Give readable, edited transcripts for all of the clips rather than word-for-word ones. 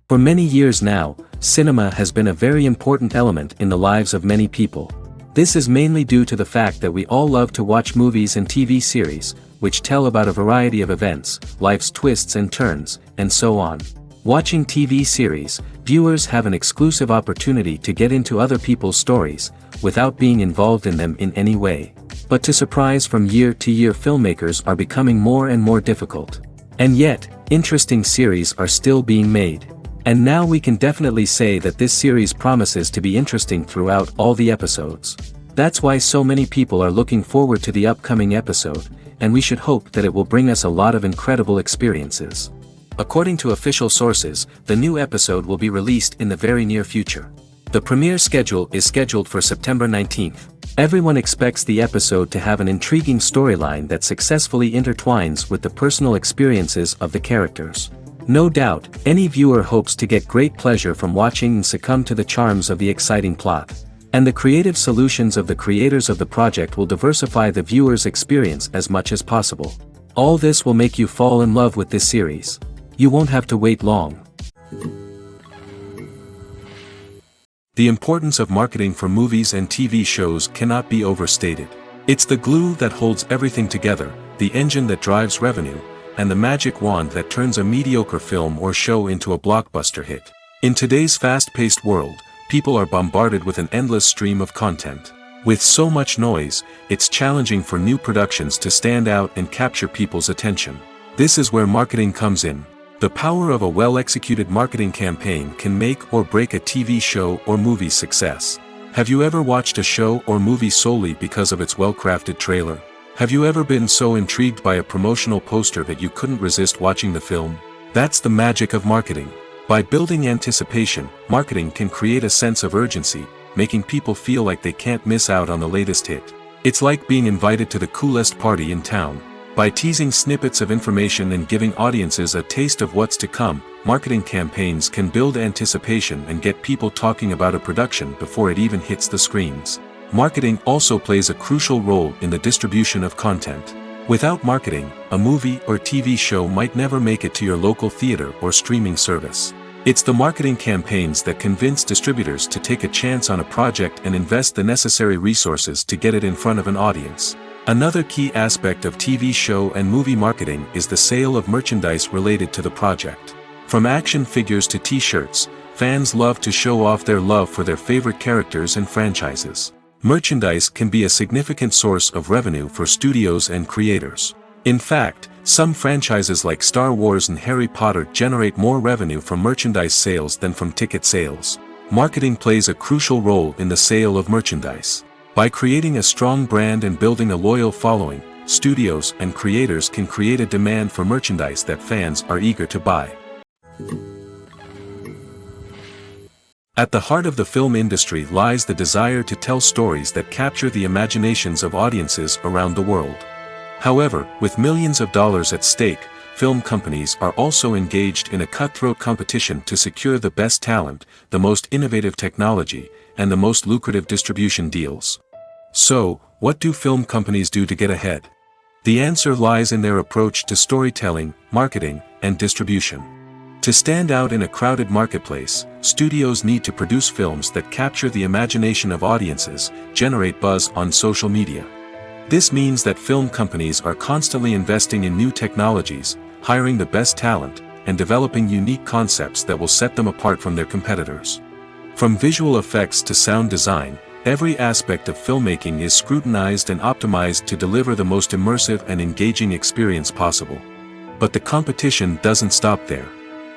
For many years now, cinema has been a very important element in the lives of many people. This is mainly due to the fact that we all love to watch movies and TV series, which tell about a variety of events, life's twists and turns, and so on. Watching TV series, viewers have an exclusive opportunity to get into other people's stories, without being involved in them in any way. But to surprise from year to year, filmmakers are becoming more and more difficult. And yet, interesting series are still being made. And now we can definitely say that this series promises to be interesting throughout all the episodes. That's why so many people are looking forward to the upcoming episode, and we should hope that it will bring us a lot of incredible experiences. According to official sources, the new episode will be released in the very near future. The premiere schedule is scheduled for September 19th. Everyone expects the episode to have an intriguing storyline that successfully intertwines with the personal experiences of the characters. No doubt, any viewer hopes to get great pleasure from watching and succumb to the charms of the exciting plot. And the creative solutions of the creators of the project will diversify the viewer's experience as much as possible. All this will make you fall in love with this series. You won't have to wait long. The importance of marketing for movies and TV shows cannot be overstated. It's the glue that holds everything together, the engine that drives revenue, and the magic wand that turns a mediocre film or show into a blockbuster hit. In today's fast-paced world, people are bombarded with an endless stream of content. With so much noise, it's challenging for new productions to stand out and capture people's attention. This is where marketing comes in. The power of a well-executed marketing campaign can make or break a TV show or movie's success. Have you ever watched a show or movie solely because of its well-crafted trailer? Have you ever been so intrigued by a promotional poster that you couldn't resist watching the film? That's the magic of marketing. By building anticipation, marketing can create a sense of urgency, making people feel like they can't miss out on the latest hit. It's like being invited to the coolest party in town. By teasing snippets of information and giving audiences a taste of what's to come, marketing campaigns can build anticipation and get people talking about a production before it even hits the screens. Marketing also plays a crucial role in the distribution of content. Without marketing, a movie or TV show might never make it to your local theater or streaming service. It's the marketing campaigns that convince distributors to take a chance on a project and invest the necessary resources to get it in front of an audience. Another key aspect of TV show and movie marketing is the sale of merchandise related to the project. From action figures to t-shirts, fans love to show off their love for their favorite characters and franchises. Merchandise can be a significant source of revenue for studios and creators. In fact, some franchises like Star Wars and Harry Potter generate more revenue from merchandise sales than from ticket sales. Marketing plays a crucial role in the sale of merchandise. By creating a strong brand and building a loyal following, studios and creators can create a demand for merchandise that fans are eager to buy. At the heart of the film industry lies the desire to tell stories that capture the imaginations of audiences around the world. However, with millions of dollars at stake, film companies are also engaged in a cutthroat competition to secure the best talent, the most innovative technology, and the most lucrative distribution deals. So, what do film companies do to get ahead? The answer lies in their approach to storytelling, marketing, and distribution. To stand out in a crowded marketplace, studios need to produce films that capture the imagination of audiences, generate buzz on social media. This means that film companies are constantly investing in new technologies, hiring the best talent, and developing unique concepts that will set them apart from their competitors. From visual effects to sound design, every aspect of filmmaking is scrutinized and optimized to deliver the most immersive and engaging experience possible. But the competition doesn't stop there.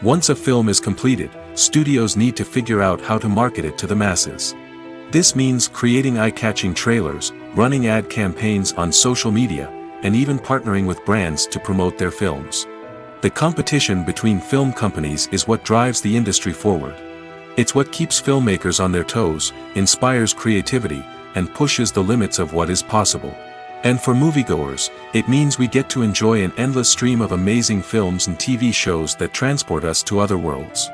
Once a film is completed, studios need to figure out how to market it to the masses. This means creating eye-catching trailers, running ad campaigns on social media, and even partnering with brands to promote their films. The competition between film companies is what drives the industry forward. It's what keeps filmmakers on their toes, inspires creativity, and pushes the limits of what is possible. And for moviegoers, it means we get to enjoy an endless stream of amazing films and TV shows that transport us to other worlds.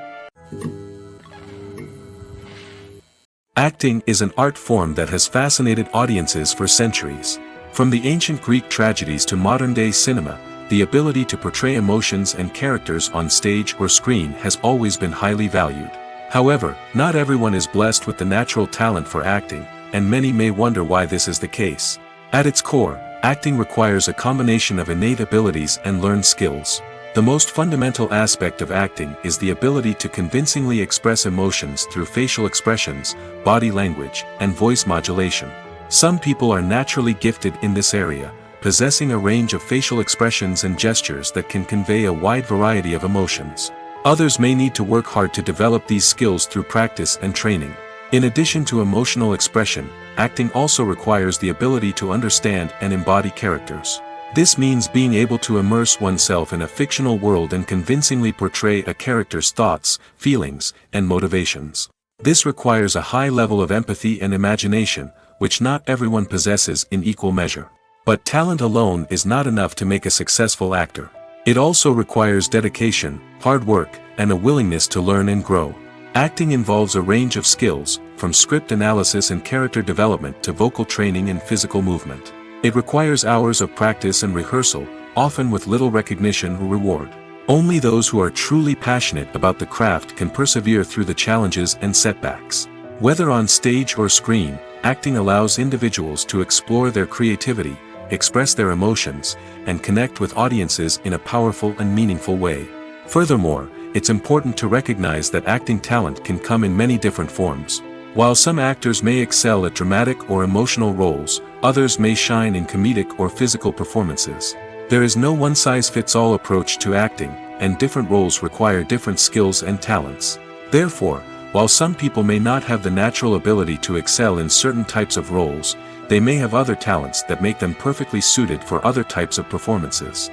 Acting is an art form that has fascinated audiences for centuries. From the ancient Greek tragedies to modern-day cinema, the ability to portray emotions and characters on stage or screen has always been highly valued. However, not everyone is blessed with the natural talent for acting, and many may wonder why this is the case. At its core, acting requires a combination of innate abilities and learned skills. The most fundamental aspect of acting is the ability to convincingly express emotions through facial expressions, body language, and voice modulation. Some people are naturally gifted in this area, possessing a range of facial expressions and gestures that can convey a wide variety of emotions. Others may need to work hard to develop these skills through practice and training. In addition to emotional expression, acting also requires the ability to understand and embody characters. This means being able to immerse oneself in a fictional world and convincingly portray a character's thoughts, feelings, and motivations. This requires a high level of empathy and imagination, which not everyone possesses in equal measure. But talent alone is not enough to make a successful actor. It also requires dedication, hard work, and a willingness to learn and grow. Acting involves a range of skills, from script analysis and character development to vocal training and physical movement. It requires hours of practice and rehearsal, often with little recognition or reward. Only those who are truly passionate about the craft can persevere through the challenges and setbacks. Whether on stage or screen, acting allows individuals to explore their creativity, express their emotions, and connect with audiences in a powerful and meaningful way. Furthermore, it's important to recognize that acting talent can come in many different forms. While some actors may excel at dramatic or emotional roles, others may shine in comedic or physical performances. There is no one-size-fits-all approach to acting, and different roles require different skills and talents. Therefore, while some people may not have the natural ability to excel in certain types of roles, they may have other talents that make them perfectly suited for other types of performances.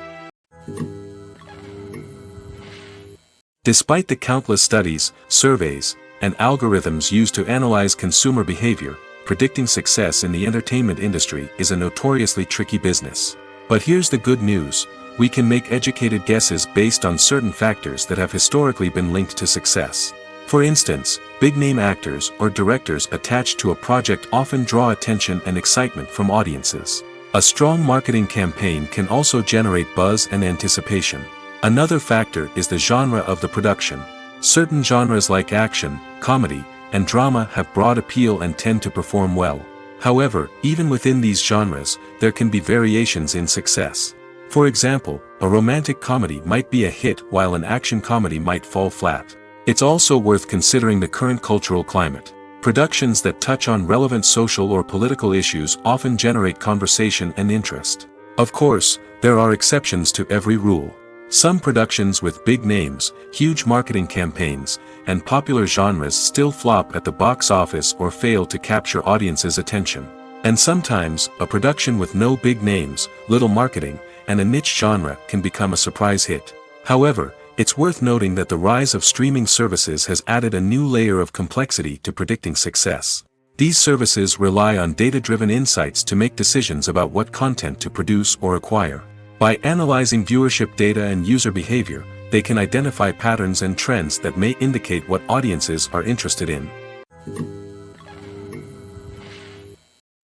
Despite the countless studies, surveys, and algorithms used to analyze consumer behavior, predicting success in the entertainment industry is a notoriously tricky business. But here's the good news: we can make educated guesses based on certain factors that have historically been linked to success. For instance, big-name actors or directors attached to a project often draw attention and excitement from audiences. A strong marketing campaign can also generate buzz and anticipation. Another factor is the genre of the production. Certain genres like action, comedy, and drama have broad appeal and tend to perform well. However, even within these genres, there can be variations in success. For example, a romantic comedy might be a hit while an action comedy might fall flat. It's also worth considering the current cultural climate. Productions that touch on relevant social or political issues often generate conversation and interest. Of course, there are exceptions to every rule. Some productions with big names, huge marketing campaigns, and popular genres still flop at the box office or fail to capture audiences' attention. And sometimes, a production with no big names, little marketing, and a niche genre can become a surprise hit. However, it's worth noting that the rise of streaming services has added a new layer of complexity to predicting success. These services rely on data-driven insights to make decisions about what content to produce or acquire. By analyzing viewership data and user behavior, they can identify patterns and trends that may indicate what audiences are interested in.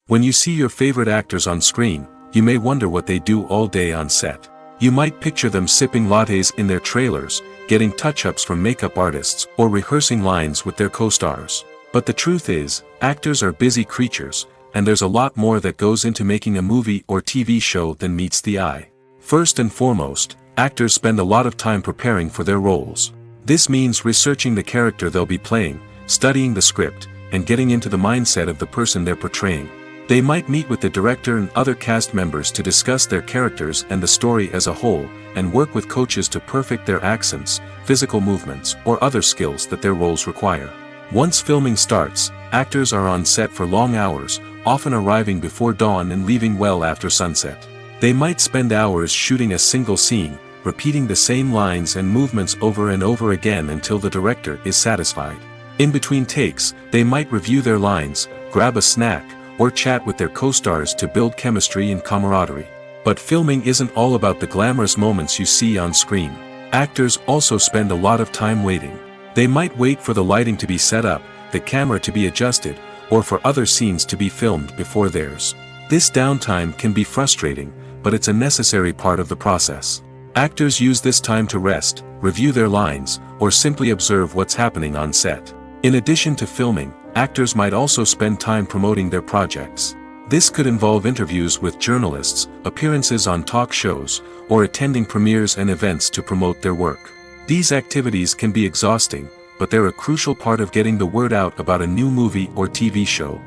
When you see your favorite actors on screen, you may wonder what they do all day on set. You might picture them sipping lattes in their trailers, getting touch-ups from makeup artists, or rehearsing lines with their co-stars. But the truth is, actors are busy creatures, and there's a lot more that goes into making a movie or TV show than meets the eye. First and foremost, actors spend a lot of time preparing for their roles. This means researching the character they'll be playing, studying the script, and getting into the mindset of the person they're portraying. They might meet with the director and other cast members to discuss their characters and the story as a whole, and work with coaches to perfect their accents, physical movements, or other skills that their roles require. Once filming starts, actors are on set for long hours, often arriving before dawn and leaving well after sunset. They might spend hours shooting a single scene, repeating the same lines and movements over and over again until the director is satisfied. In between takes, they might review their lines, grab a snack, or chat with their co-stars to build chemistry and camaraderie. But filming isn't all about the glamorous moments you see on screen. Actors also spend a lot of time waiting. They might wait for the lighting to be set up, the camera to be adjusted, or for other scenes to be filmed before theirs. This downtime can be frustrating, but it's a necessary part of the process. Actors use this time to rest, review their lines, or simply observe what's happening on set. In addition to filming, actors might also spend time promoting their projects. This could involve interviews with journalists, appearances on talk shows, or attending premieres and events to promote their work. These activities can be exhausting, but they're a crucial part of getting the word out about a new movie or TV show.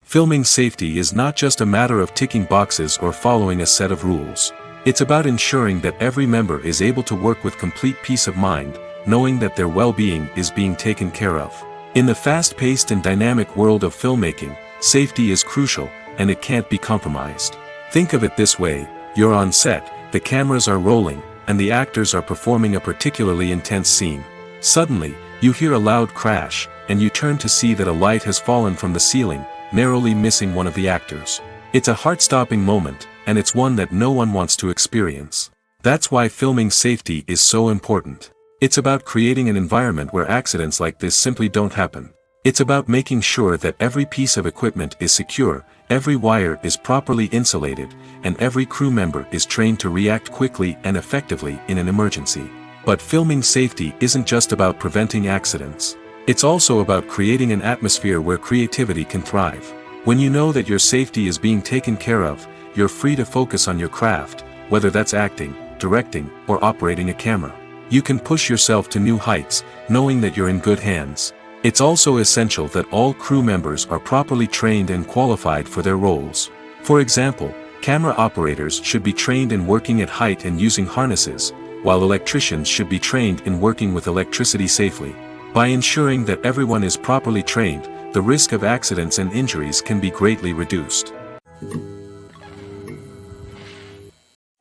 Filming safety is not just a matter of ticking boxes or following a set of rules. It's about ensuring that every member is able to work with complete peace of mind, knowing that their well-being is being taken care of. In the fast-paced and dynamic world of filmmaking, safety is crucial, and it can't be compromised. Think of it this way: you're on set, the cameras are rolling, and the actors are performing a particularly intense scene. Suddenly, you hear a loud crash, and you turn to see that a light has fallen from the ceiling, narrowly missing one of the actors. It's a heart-stopping moment, and it's one that no one wants to experience. That's why filming safety is so important. It's about creating an environment where accidents like this simply don't happen. It's about making sure that every piece of equipment is secure, every wire is properly insulated, and every crew member is trained to react quickly and effectively in an emergency. But filming safety isn't just about preventing accidents. It's also about creating an atmosphere where creativity can thrive. When you know that your safety is being taken care of, you're free to focus on your craft, whether that's acting, directing, or operating a camera. You can push yourself to new heights, knowing that you're in good hands. It's also essential that all crew members are properly trained and qualified for their roles. For example, camera operators should be trained in working at height and using harnesses, while electricians should be trained in working with electricity safely. By ensuring that everyone is properly trained, the risk of accidents and injuries can be greatly reduced.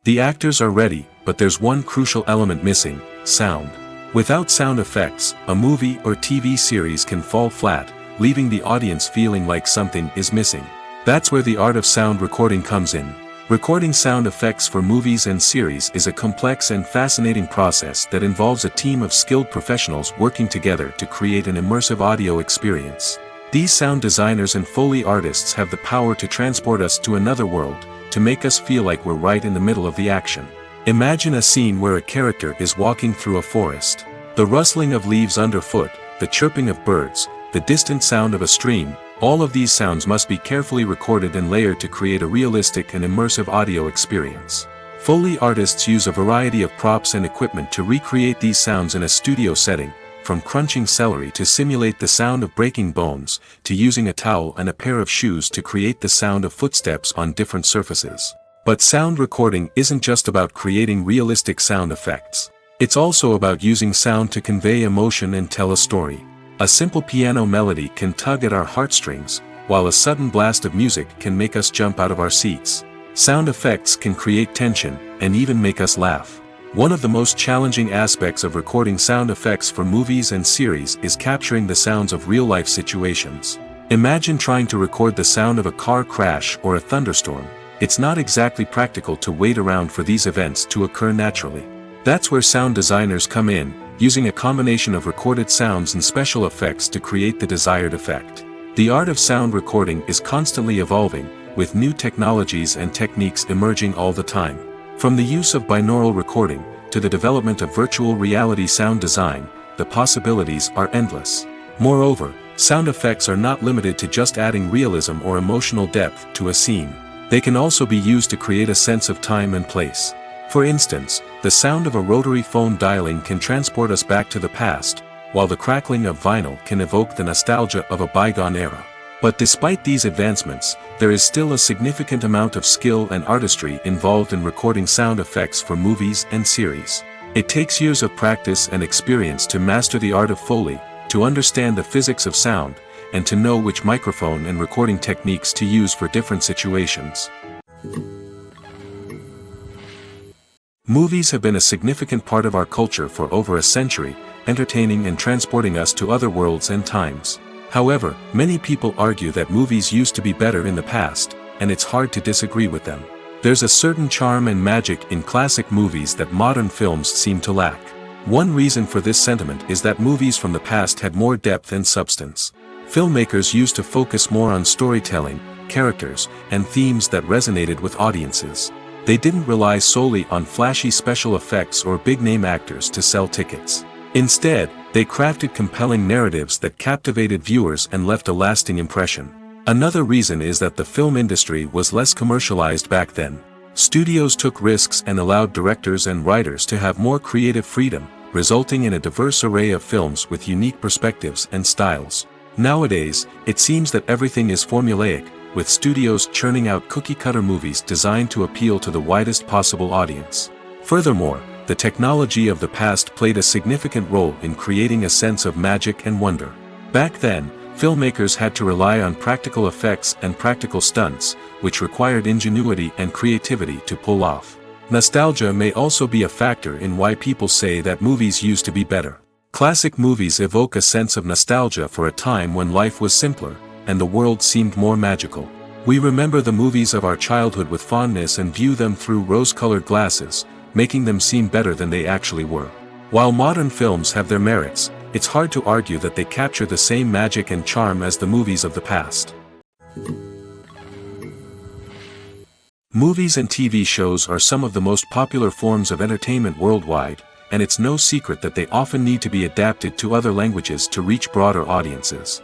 The actors are ready, but there's one crucial element missing: sound. Without sound effects, a movie or TV series can fall flat, leaving the audience feeling like something is missing. That's where the art of sound recording comes in. Recording sound effects for movies and series is a complex and fascinating process that involves a team of skilled professionals working together to create an immersive audio experience. These sound designers and Foley artists have the power to transport us to another world, to make us feel like we're right in the middle of the action. Imagine a scene where a character is walking through a forest. The rustling of leaves underfoot, the chirping of birds, the distant sound of a stream, all of these sounds must be carefully recorded and layered to create a realistic and immersive audio experience. Foley artists use a variety of props and equipment to recreate these sounds in a studio setting, from crunching celery to simulate the sound of breaking bones, to using a towel and a pair of shoes to create the sound of footsteps on different surfaces. But sound recording isn't just about creating realistic sound effects. It's also about using sound to convey emotion and tell a story. A simple piano melody can tug at our heartstrings, while a sudden blast of music can make us jump out of our seats. Sound effects can create tension, and even make us laugh. One of the most challenging aspects of recording sound effects for movies and series is capturing the sounds of real-life situations. Imagine trying to record the sound of a car crash or a thunderstorm. It's not exactly practical to wait around for these events to occur naturally. That's where sound designers come in, using a combination of recorded sounds and special effects to create the desired effect. The art of sound recording is constantly evolving, with new technologies and techniques emerging all the time. From the use of binaural recording, to the development of virtual reality sound design, the possibilities are endless. Moreover, sound effects are not limited to just adding realism or emotional depth to a scene. They can also be used to create a sense of time and place. For instance, the sound of a rotary phone dialing can transport us back to the past, while the crackling of vinyl can evoke the nostalgia of a bygone era. But despite these advancements, there is still a significant amount of skill and artistry involved in recording sound effects for movies and series. It takes years of practice and experience to master the art of Foley, to understand the physics of sound, and to know which microphone and recording techniques to use for different situations. Movies have been a significant part of our culture for over a century, entertaining and transporting us to other worlds and times. However, many people argue that movies used to be better in the past, and it's hard to disagree with them. There's a certain charm and magic in classic movies that modern films seem to lack. One reason for this sentiment is that movies from the past had more depth and substance. Filmmakers used to focus more on storytelling, characters, and themes that resonated with audiences. They didn't rely solely on flashy special effects or big-name actors to sell tickets. Instead, they crafted compelling narratives that captivated viewers and left a lasting impression. Another reason is that the film industry was less commercialized back then. Studios took risks and allowed directors and writers to have more creative freedom, resulting in a diverse array of films with unique perspectives and styles. Nowadays, it seems that everything is formulaic, with studios churning out cookie-cutter movies designed to appeal to the widest possible audience. Furthermore, the technology of the past played a significant role in creating a sense of magic and wonder. Back then, filmmakers had to rely on practical effects and practical stunts, which required ingenuity and creativity to pull off. Nostalgia may also be a factor in why people say that movies used to be better. Classic movies evoke a sense of nostalgia for a time when life was simpler, and the world seemed more magical. We remember the movies of our childhood with fondness and view them through rose-colored glasses, making them seem better than they actually were. While modern films have their merits, it's hard to argue that they capture the same magic and charm as the movies of the past. Movies and TV shows are some of the most popular forms of entertainment worldwide, and it's no secret that they often need to be adapted to other languages to reach broader audiences.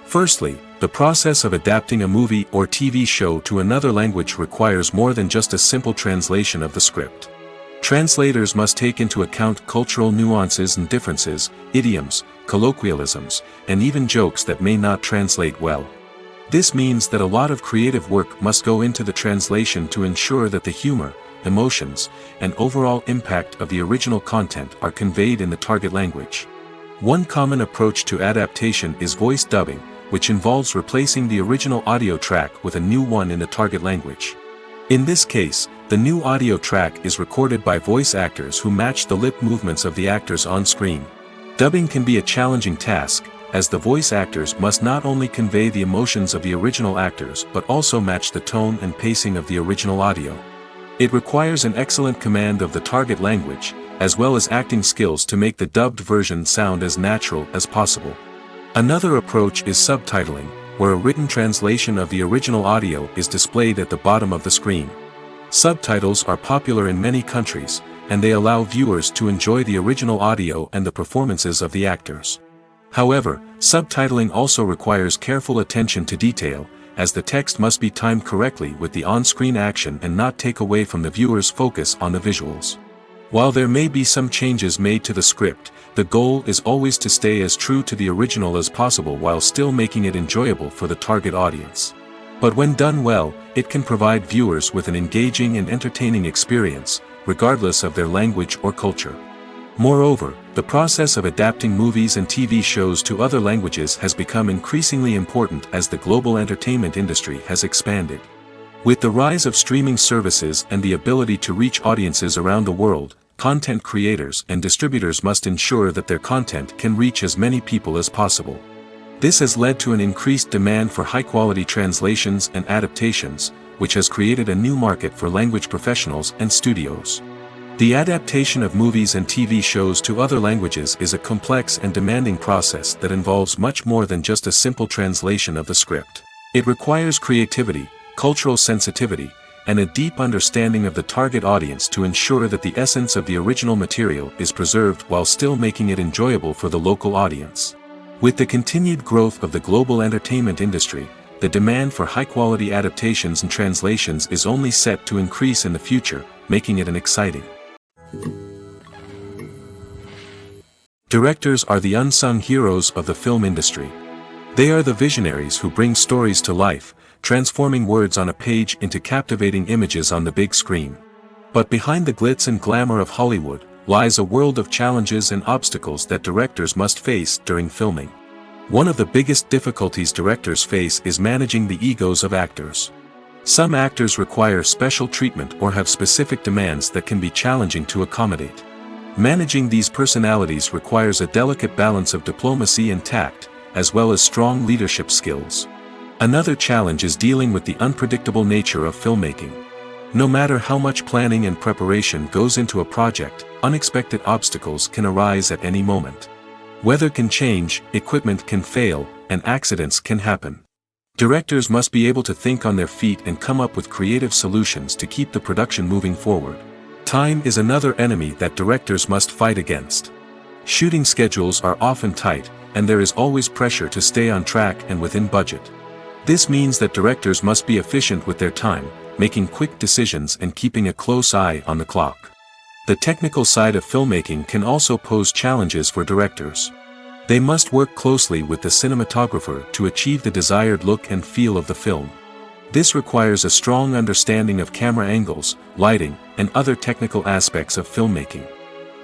Firstly, the process of adapting a movie or TV show to another language requires more than just a simple translation of the script. Translators must take into account cultural nuances and differences, idioms, colloquialisms, and even jokes that may not translate well. This means that a lot of creative work must go into the translation to ensure that the humor, emotions, and overall impact of the original content are conveyed in the target language. One common approach to adaptation is voice dubbing, which involves replacing the original audio track with a new one in the target language. In this case, the new audio track is recorded by voice actors who match the lip movements of the actors on screen. Dubbing can be a challenging task, as the voice actors must not only convey the emotions of the original actors but also match the tone and pacing of the original audio. It requires an excellent command of the target language, as well as acting skills to make the dubbed version sound as natural as possible. Another approach is subtitling, where a written translation of the original audio is displayed at the bottom of the screen. Subtitles are popular in many countries, and they allow viewers to enjoy the original audio and the performances of the actors. However, subtitling also requires careful attention to detail, as the text must be timed correctly with the on-screen action and not take away from the viewer's focus on the visuals. While there may be some changes made to the script, the goal is always to stay as true to the original as possible while still making it enjoyable for the target audience. But when done well, it can provide viewers with an engaging and entertaining experience, regardless of their language or culture. Moreover, the process of adapting movies and TV shows to other languages has become increasingly important as the global entertainment industry has expanded. With the rise of streaming services and the ability to reach audiences around the world, content creators and distributors must ensure that their content can reach as many people as possible. This has led to an increased demand for high-quality translations and adaptations, which has created a new market for language professionals and studios. The adaptation of movies and TV shows to other languages is a complex and demanding process that involves much more than just a simple translation of the script. It requires creativity, cultural sensitivity, and a deep understanding of the target audience to ensure that the essence of the original material is preserved while still making it enjoyable for the local audience. With the continued growth of the global entertainment industry, the demand for high-quality adaptations and translations is only set to increase in the future, making it exciting. Directors are the unsung heroes of the film industry. They are the visionaries who bring stories to life, transforming words on a page into captivating images on the big screen. But behind the glitz and glamour of Hollywood lies a world of challenges and obstacles that directors must face during filming. One of the biggest difficulties directors face is managing the egos of actors. Some actors require special treatment or have specific demands that can be challenging to accommodate. Managing these personalities requires a delicate balance of diplomacy and tact, as well as strong leadership skills. Another challenge is dealing with the unpredictable nature of filmmaking. No matter how much planning and preparation goes into a project, unexpected obstacles can arise at any moment. Weather can change, equipment can fail, and accidents can happen. Directors must be able to think on their feet and come up with creative solutions to keep the production moving forward. Time is another enemy that directors must fight against. Shooting schedules are often tight, and there is always pressure to stay on track and within budget. This means that directors must be efficient with their time, making quick decisions and keeping a close eye on the clock. The technical side of filmmaking can also pose challenges for directors. They must work closely with the cinematographer to achieve the desired look and feel of the film. This requires a strong understanding of camera angles, lighting, and other technical aspects of filmmaking.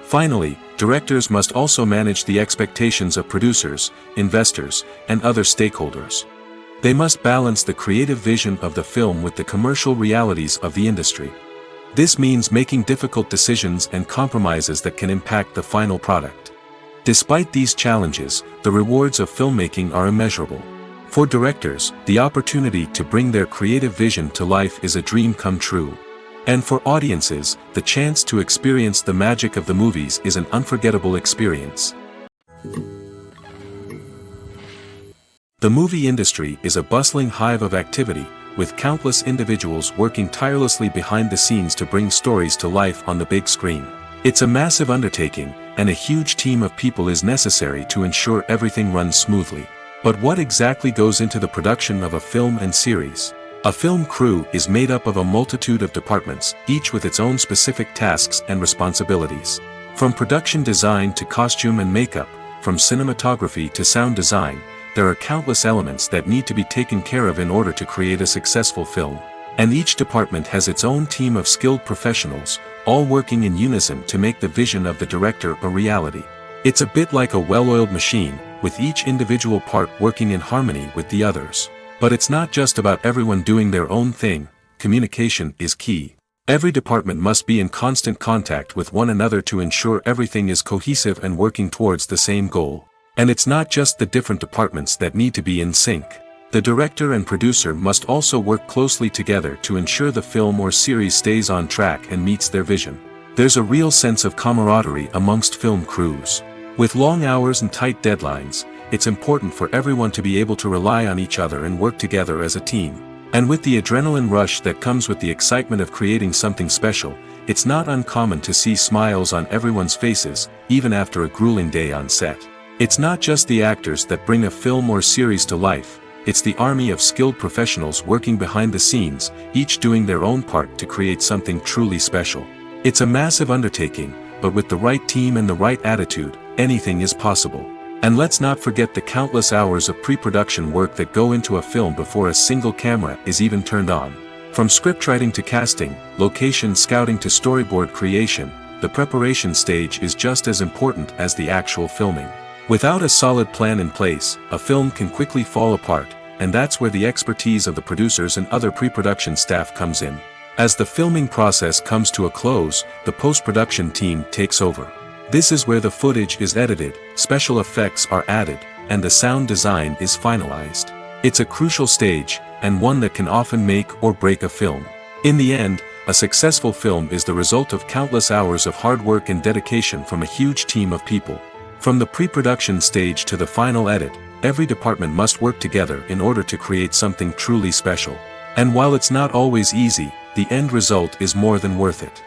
Finally, directors must also manage the expectations of producers, investors, and other stakeholders. They must balance the creative vision of the film with the commercial realities of the industry. This means making difficult decisions and compromises that can impact the final product. Despite these challenges, the rewards of filmmaking are immeasurable. For directors, the opportunity to bring their creative vision to life is a dream come true. And for audiences, the chance to experience the magic of the movies is an unforgettable experience. The movie industry is a bustling hive of activity, with countless individuals working tirelessly behind the scenes to bring stories to life on the big screen. It's a massive undertaking, and a huge team of people is necessary to ensure everything runs smoothly. But what exactly goes into the production of a film and series? A film crew is made up of a multitude of departments, each with its own specific tasks and responsibilities. From production design to costume and makeup, from cinematography to sound design, there are countless elements that need to be taken care of in order to create a successful film. And each department has its own team of skilled professionals, all working in unison to make the vision of the director a reality. It's a bit like a well-oiled machine, with each individual part working in harmony with the others. But it's not just about everyone doing their own thing. Communication is key. Every department must be in constant contact with one another to ensure everything is cohesive and working towards the same goal. And it's not just the different departments that need to be in sync. The director and producer must also work closely together to ensure the film or series stays on track and meets their vision. There's a real sense of camaraderie amongst film crews. With long hours and tight deadlines, it's important for everyone to be able to rely on each other and work together as a team. And with the adrenaline rush that comes with the excitement of creating something special, it's not uncommon to see smiles on everyone's faces, even after a grueling day on set. It's not just the actors that bring a film or series to life. It's the army of skilled professionals working behind the scenes, each doing their own part to create something truly special. It's a massive undertaking, but with the right team and the right attitude, anything is possible. And let's not forget the countless hours of pre-production work that go into a film before a single camera is even turned on. From scriptwriting to casting, location scouting to storyboard creation, the preparation stage is just as important as the actual filming. Without a solid plan in place, a film can quickly fall apart, and that's where the expertise of the producers and other pre-production staff comes in. As the filming process comes to a close, the post-production team takes over. This is where the footage is edited, special effects are added, and the sound design is finalized. It's a crucial stage, and one that can often make or break a film. In the end, a successful film is the result of countless hours of hard work and dedication from a huge team of people. From the pre-production stage to the final edit, every department must work together in order to create something truly special. And while it's not always easy, the end result is more than worth it.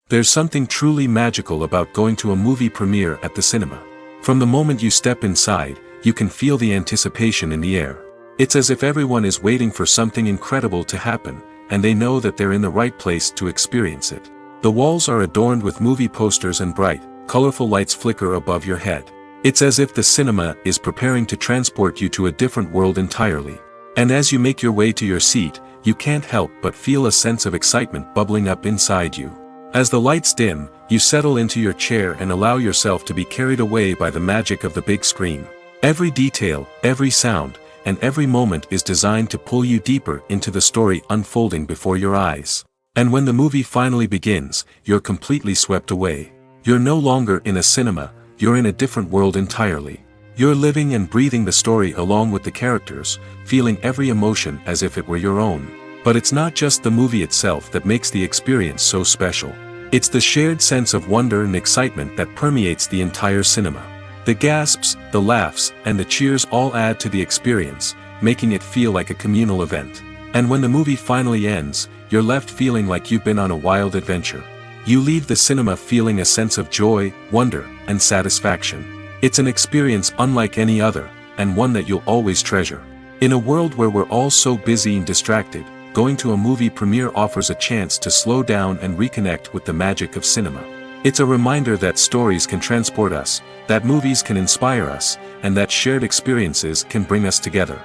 There's something truly magical about going to a movie premiere at the cinema. From the moment you step inside, you can feel the anticipation in the air. It's as if everyone is waiting for something incredible to happen, and they know that they're in the right place to experience it. The walls are adorned with movie posters and bright, colorful lights flicker above your head. It's as if the cinema is preparing to transport you to a different world entirely. And as you make your way to your seat, you can't help but feel a sense of excitement bubbling up inside you. As the lights dim, you settle into your chair and allow yourself to be carried away by the magic of the big screen. Every detail, every sound, and every moment is designed to pull you deeper into the story unfolding before your eyes. And when the movie finally begins, you're completely swept away. You're no longer in a cinema, you're in a different world entirely. You're living and breathing the story along with the characters, feeling every emotion as if it were your own. But it's not just the movie itself that makes the experience so special. It's the shared sense of wonder and excitement that permeates the entire cinema. The gasps, the laughs, and the cheers all add to the experience, making it feel like a communal event. And when the movie finally ends, you're left feeling like you've been on a wild adventure. You leave the cinema feeling a sense of joy, wonder, and satisfaction. It's an experience unlike any other, and one that you'll always treasure. In a world where we're all so busy and distracted, going to a movie premiere offers a chance to slow down and reconnect with the magic of cinema. It's a reminder that stories can transport us, that movies can inspire us, and that shared experiences can bring us together.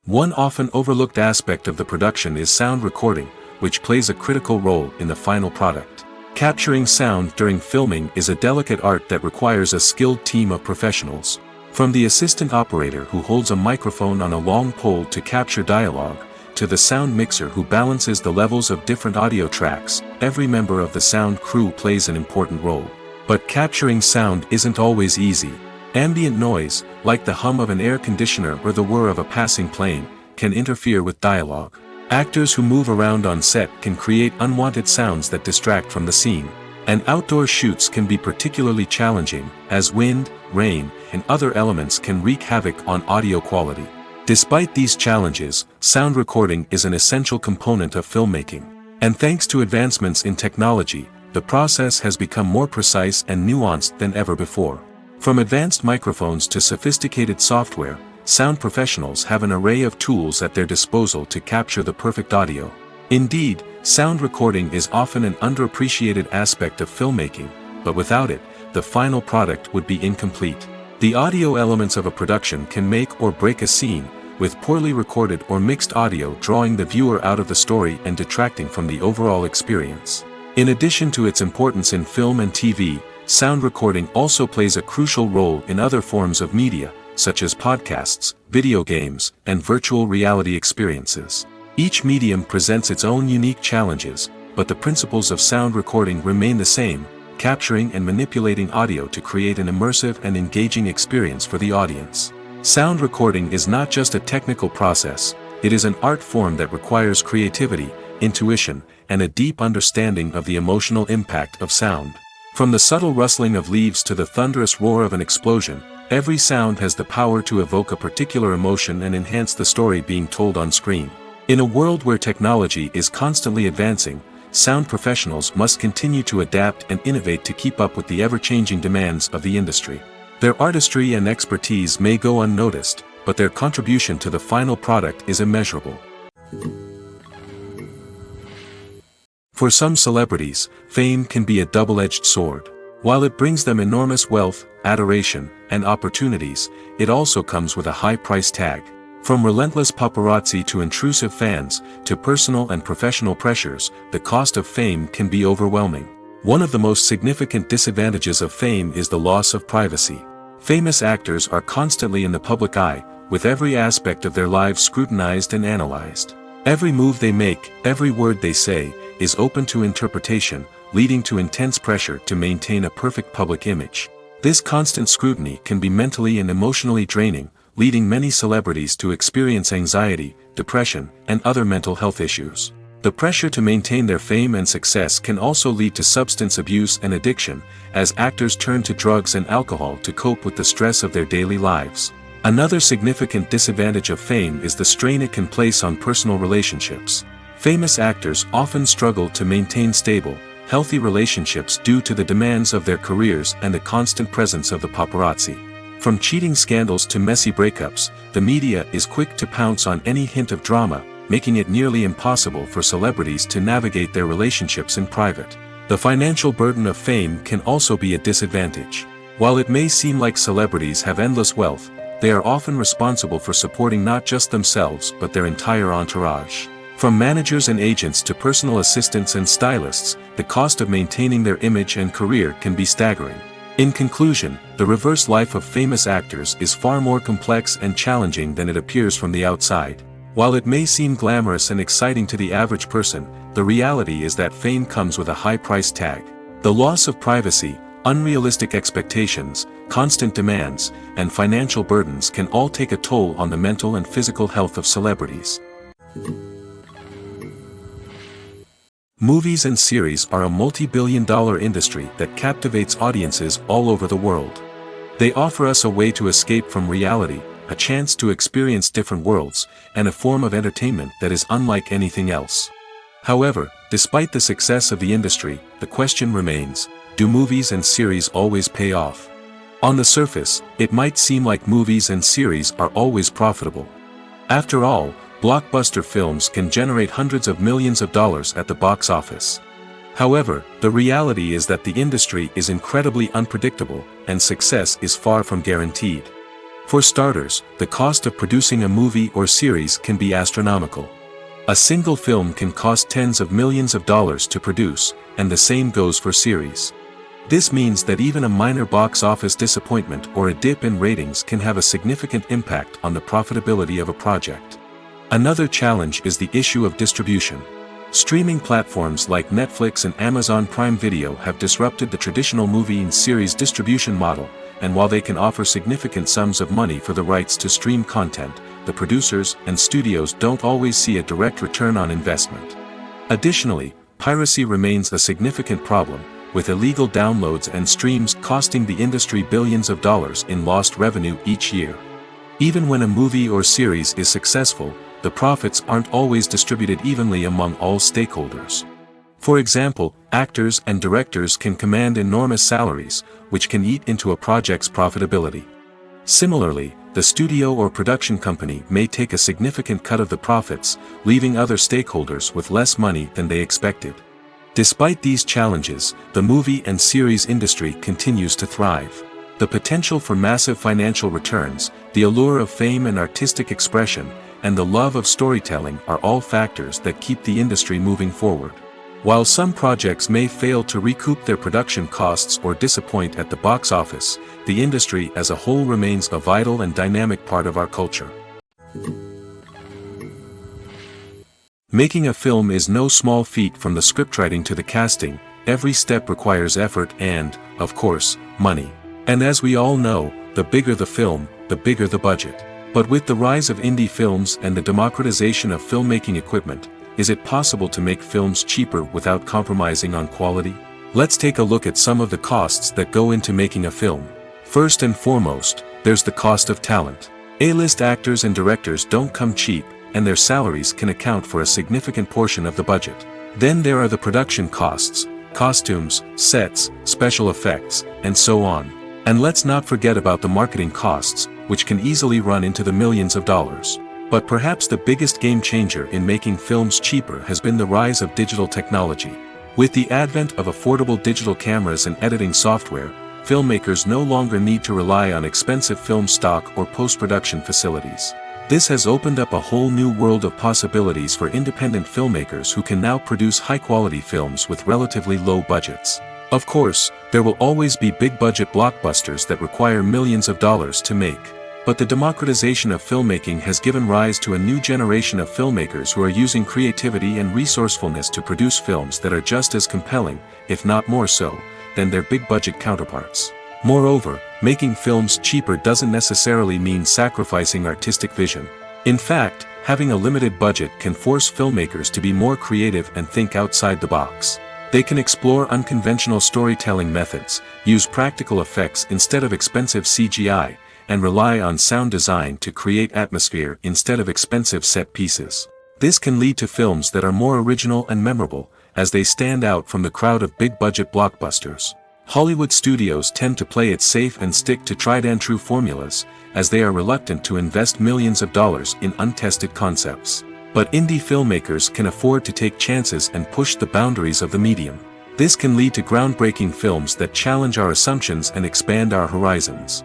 One often overlooked aspect of the production is sound recording, which plays a critical role in the final product. Capturing sound during filming is a delicate art that requires a skilled team of professionals. From the assistant operator who holds a microphone on a long pole to capture dialogue, to the sound mixer who balances the levels of different audio tracks, every member of the sound crew plays an important role. But capturing sound isn't always easy. Ambient noise, like the hum of an air conditioner or the whir of a passing plane, can interfere with dialogue. Actors who move around on set can create unwanted sounds that distract from the scene. And outdoor shoots can be particularly challenging, as wind, rain, and other elements can wreak havoc on audio quality. Despite these challenges, sound recording is an essential component of filmmaking. And thanks to advancements in technology, the process has become more precise and nuanced than ever before. From advanced microphones to sophisticated software, sound professionals have an array of tools at their disposal to capture the perfect audio. Indeed, sound recording is often an underappreciated aspect of filmmaking, but without it, the final product would be incomplete. The audio elements of a production can make or break a scene, with poorly recorded or mixed audio drawing the viewer out of the story and detracting from the overall experience. In addition to its importance in film and TV, sound recording also plays a crucial role in other forms of media, such as podcasts, video games, and virtual reality experiences. Each medium presents its own unique challenges, but the principles of sound recording remain the same, capturing and manipulating audio to create an immersive and engaging experience for the audience. Sound recording is not just a technical process, it is an art form that requires creativity, intuition, and a deep understanding of the emotional impact of sound. From the subtle rustling of leaves to the thunderous roar of an explosion, every sound has the power to evoke a particular emotion and enhance the story being told on screen. In a world where technology is constantly advancing, sound professionals must continue to adapt and innovate to keep up with the ever-changing demands of the industry. Their artistry and expertise may go unnoticed, but their contribution to the final product is immeasurable. For some celebrities, fame can be a double-edged sword. While it brings them enormous wealth, adoration, and opportunities, it also comes with a high price tag. From relentless paparazzi to intrusive fans, to personal and professional pressures, the cost of fame can be overwhelming. One of the most significant disadvantages of fame is the loss of privacy. Famous actors are constantly in the public eye, with every aspect of their lives scrutinized and analyzed. Every move they make, every word they say, is open to interpretation, leading to intense pressure to maintain a perfect public image. This constant scrutiny can be mentally and emotionally draining, leading many celebrities to experience anxiety, depression, and other mental health issues. The pressure to maintain their fame and success can also lead to substance abuse and addiction, as actors turn to drugs and alcohol to cope with the stress of their daily lives. Another significant disadvantage of fame is the strain it can place on personal relationships. Famous actors often struggle to maintain stable, healthy relationships due to the demands of their careers and the constant presence of the paparazzi. From cheating scandals to messy breakups, the media is quick to pounce on any hint of drama, making it nearly impossible for celebrities to navigate their relationships in private. The financial burden of fame can also be a disadvantage. While it may seem like celebrities have endless wealth, they are often responsible for supporting not just themselves but their entire entourage. From managers and agents to personal assistants and stylists, the cost of maintaining their image and career can be staggering. In conclusion, the reverse life of famous actors is far more complex and challenging than it appears from the outside. While it may seem glamorous and exciting to the average person, the reality is that fame comes with a high price tag. The loss of privacy, unrealistic expectations, constant demands, and financial burdens can all take a toll on the mental and physical health of celebrities. Movies and series are a multi-billion-dollar industry that captivates audiences all over the world. They offer us a way to escape from reality, a chance to experience different worlds, and a form of entertainment that is unlike anything else. However, despite the success of the industry, the question remains, do movies and series always pay off? On the surface, it might seem like movies and series are always profitable. After all, blockbuster films can generate hundreds of millions of dollars at the box office. However, the reality is that the industry is incredibly unpredictable, and success is far from guaranteed. For starters, the cost of producing a movie or series can be astronomical. A single film can cost tens of millions of dollars to produce, and the same goes for series. This means that even a minor box office disappointment or a dip in ratings can have a significant impact on the profitability of a project. Another challenge is the issue of distribution. Streaming platforms like Netflix and Amazon Prime Video have disrupted the traditional movie and series distribution model, and while they can offer significant sums of money for the rights to stream content, the producers and studios don't always see a direct return on investment. Additionally, piracy remains a significant problem, with illegal downloads and streams costing the industry billions of dollars in lost revenue each year. Even when a movie or series is successful, the profits aren't always distributed evenly among all stakeholders. For example, actors and directors can command enormous salaries, which can eat into a project's profitability. Similarly, the studio or production company may take a significant cut of the profits, leaving other stakeholders with less money than they expected. Despite these challenges, the movie and series industry continues to thrive. The potential for massive financial returns, the allure of fame and artistic expression, and the love of storytelling are all factors that keep the industry moving forward. While some projects may fail to recoup their production costs or disappoint at the box office, the industry as a whole remains a vital and dynamic part of our culture. Making a film is no small feat. From the scriptwriting to the casting, every step requires effort and, of course, money. And as we all know, the bigger the film, the bigger the budget. But with the rise of indie films and the democratization of filmmaking equipment, is it possible to make films cheaper without compromising on quality? Let's take a look at some of the costs that go into making a film. First and foremost, there's the cost of talent. A-list actors and directors don't come cheap, and their salaries can account for a significant portion of the budget. Then there are the production costs, costumes, sets, special effects, and so on. And let's not forget about the marketing costs, which can easily run into the millions of dollars. But perhaps the biggest game changer in making films cheaper has been the rise of digital technology. With the advent of affordable digital cameras and editing software, filmmakers no longer need to rely on expensive film stock or post-production facilities. This has opened up a whole new world of possibilities for independent filmmakers who can now produce high-quality films with relatively low budgets. Of course, there will always be big-budget blockbusters that require millions of dollars to make. But the democratization of filmmaking has given rise to a new generation of filmmakers who are using creativity and resourcefulness to produce films that are just as compelling, if not more so, than their big-budget counterparts. Moreover, making films cheaper doesn't necessarily mean sacrificing artistic vision. In fact, having a limited budget can force filmmakers to be more creative and think outside the box. They can explore unconventional storytelling methods, use practical effects instead of expensive CGI, and rely on sound design to create atmosphere instead of expensive set pieces. This can lead to films that are more original and memorable, as they stand out from the crowd of big-budget blockbusters. Hollywood studios tend to play it safe and stick to tried-and-true formulas, as they are reluctant to invest millions of dollars in untested concepts. But indie filmmakers can afford to take chances and push the boundaries of the medium. This can lead to groundbreaking films that challenge our assumptions and expand our horizons.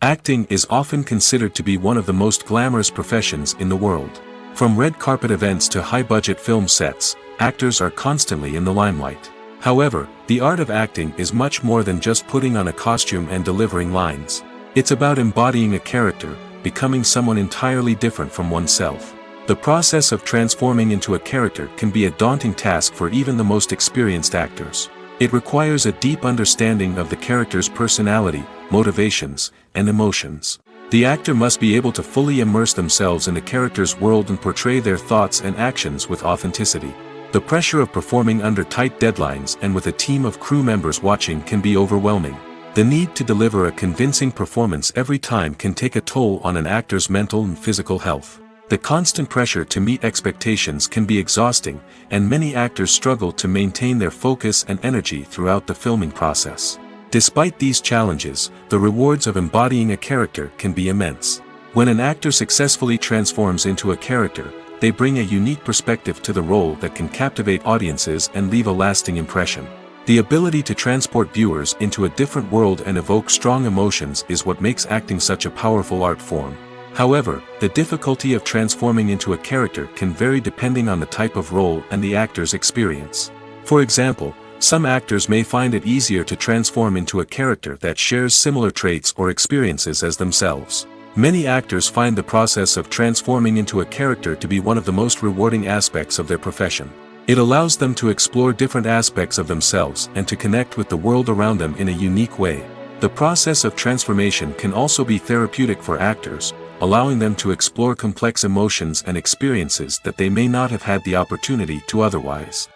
Acting is often considered to be one of the most glamorous professions in the world. From red carpet events to high-budget film sets, actors are constantly in the limelight. However, the art of acting is much more than just putting on a costume and delivering lines. It's about embodying a character, becoming someone entirely different from oneself. The process of transforming into a character can be a daunting task for even the most experienced actors. It requires a deep understanding of the character's personality, motivations, and emotions. The actor must be able to fully immerse themselves in the character's world and portray their thoughts and actions with authenticity. The pressure of performing under tight deadlines and with a team of crew members watching can be overwhelming. The need to deliver a convincing performance every time can take a toll on an actor's mental and physical health. The constant pressure to meet expectations can be exhausting, and many actors struggle to maintain their focus and energy throughout the filming process. Despite these challenges, the rewards of embodying a character can be immense. When an actor successfully transforms into a character, they bring a unique perspective to the role that can captivate audiences and leave a lasting impression. The ability to transport viewers into a different world and evoke strong emotions is what makes acting such a powerful art form. However, the difficulty of transforming into a character can vary depending on the type of role and the actor's experience. For example, some actors may find it easier to transform into a character that shares similar traits or experiences as themselves. Many actors find the process of transforming into a character to be one of the most rewarding aspects of their profession. It allows them to explore different aspects of themselves and to connect with the world around them in a unique way. The process of transformation can also be therapeutic for actors, allowing them to explore complex emotions and experiences that they may not have had the opportunity to otherwise.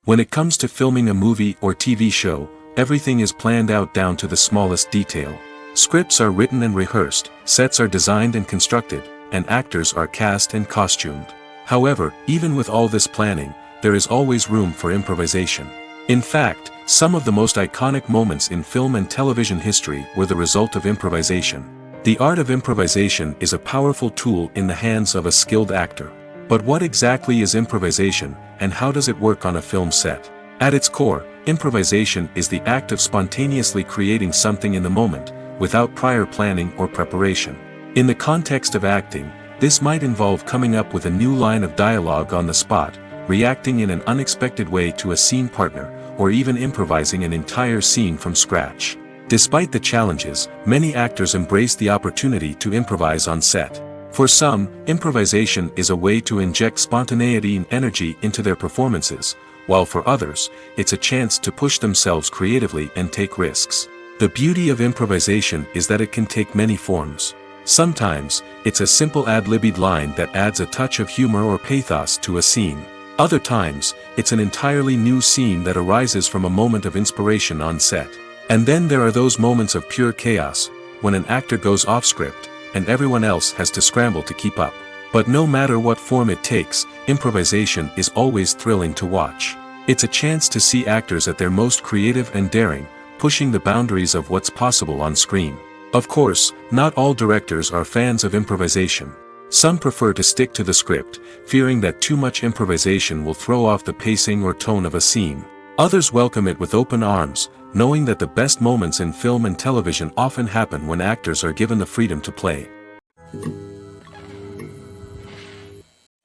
When it comes to filming a movie or TV show, everything is planned out down to the smallest detail. Scripts are written and rehearsed, sets are designed and constructed, and actors are cast and costumed. However, even with all this planning, there is always room for improvisation. In fact, some of the most iconic moments in film and television history were the result of improvisation. The art of improvisation is a powerful tool in the hands of a skilled actor. But what exactly is improvisation, and how does it work on a film set? At its core, improvisation is the act of spontaneously creating something in the moment, without prior planning or preparation. In the context of acting, this might involve coming up with a new line of dialogue on the spot, reacting in an unexpected way to a scene partner, or even improvising an entire scene from scratch. Despite the challenges, many actors embrace the opportunity to improvise on set. For some, improvisation is a way to inject spontaneity and energy into their performances, while for others, it's a chance to push themselves creatively and take risks. The beauty of improvisation is that it can take many forms. Sometimes, it's a simple ad-libbed line that adds a touch of humor or pathos to a scene. Other times, it's an entirely new scene that arises from a moment of inspiration on set. And then there are those moments of pure chaos, when an actor goes off script, and everyone else has to scramble to keep up. But no matter what form it takes, improvisation is always thrilling to watch. It's a chance to see actors at their most creative and daring, pushing the boundaries of what's possible on screen. Of course, not all directors are fans of improvisation. Some prefer to stick to the script, fearing that too much improvisation will throw off the pacing or tone of a scene. Others welcome it with open arms, knowing that the best moments in film and television often happen when actors are given the freedom to play.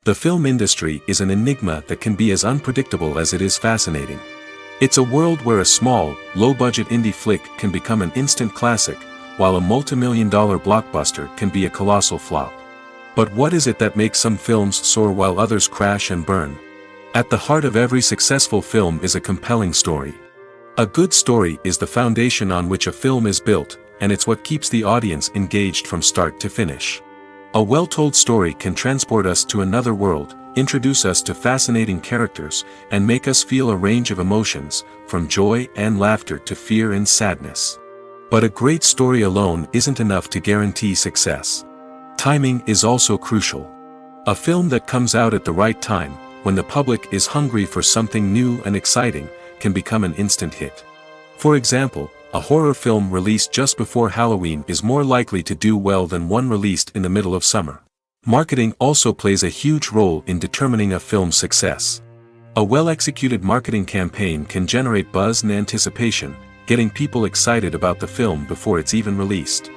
The film industry is an enigma that can be as unpredictable as it is fascinating. It's a world where a small, low-budget indie flick can become an instant classic, while a multi-million-dollar blockbuster can be a colossal flop. But what is it that makes some films soar while others crash and burn? At the heart of every successful film is a compelling story. A good story is the foundation on which a film is built, and it's what keeps the audience engaged from start to finish. A well-told story can transport us to another world, introduce us to fascinating characters, and make us feel a range of emotions, from joy and laughter to fear and sadness. But a great story alone isn't enough to guarantee success. Timing is also crucial. A film that comes out at the right time, when the public is hungry for something new and exciting, can become an instant hit. For example, a horror film released just before Halloween is more likely to do well than one released in the middle of summer. Marketing also plays a huge role in determining a film's success. A well-executed marketing campaign can generate buzz and anticipation, getting people excited about the film before it's even released.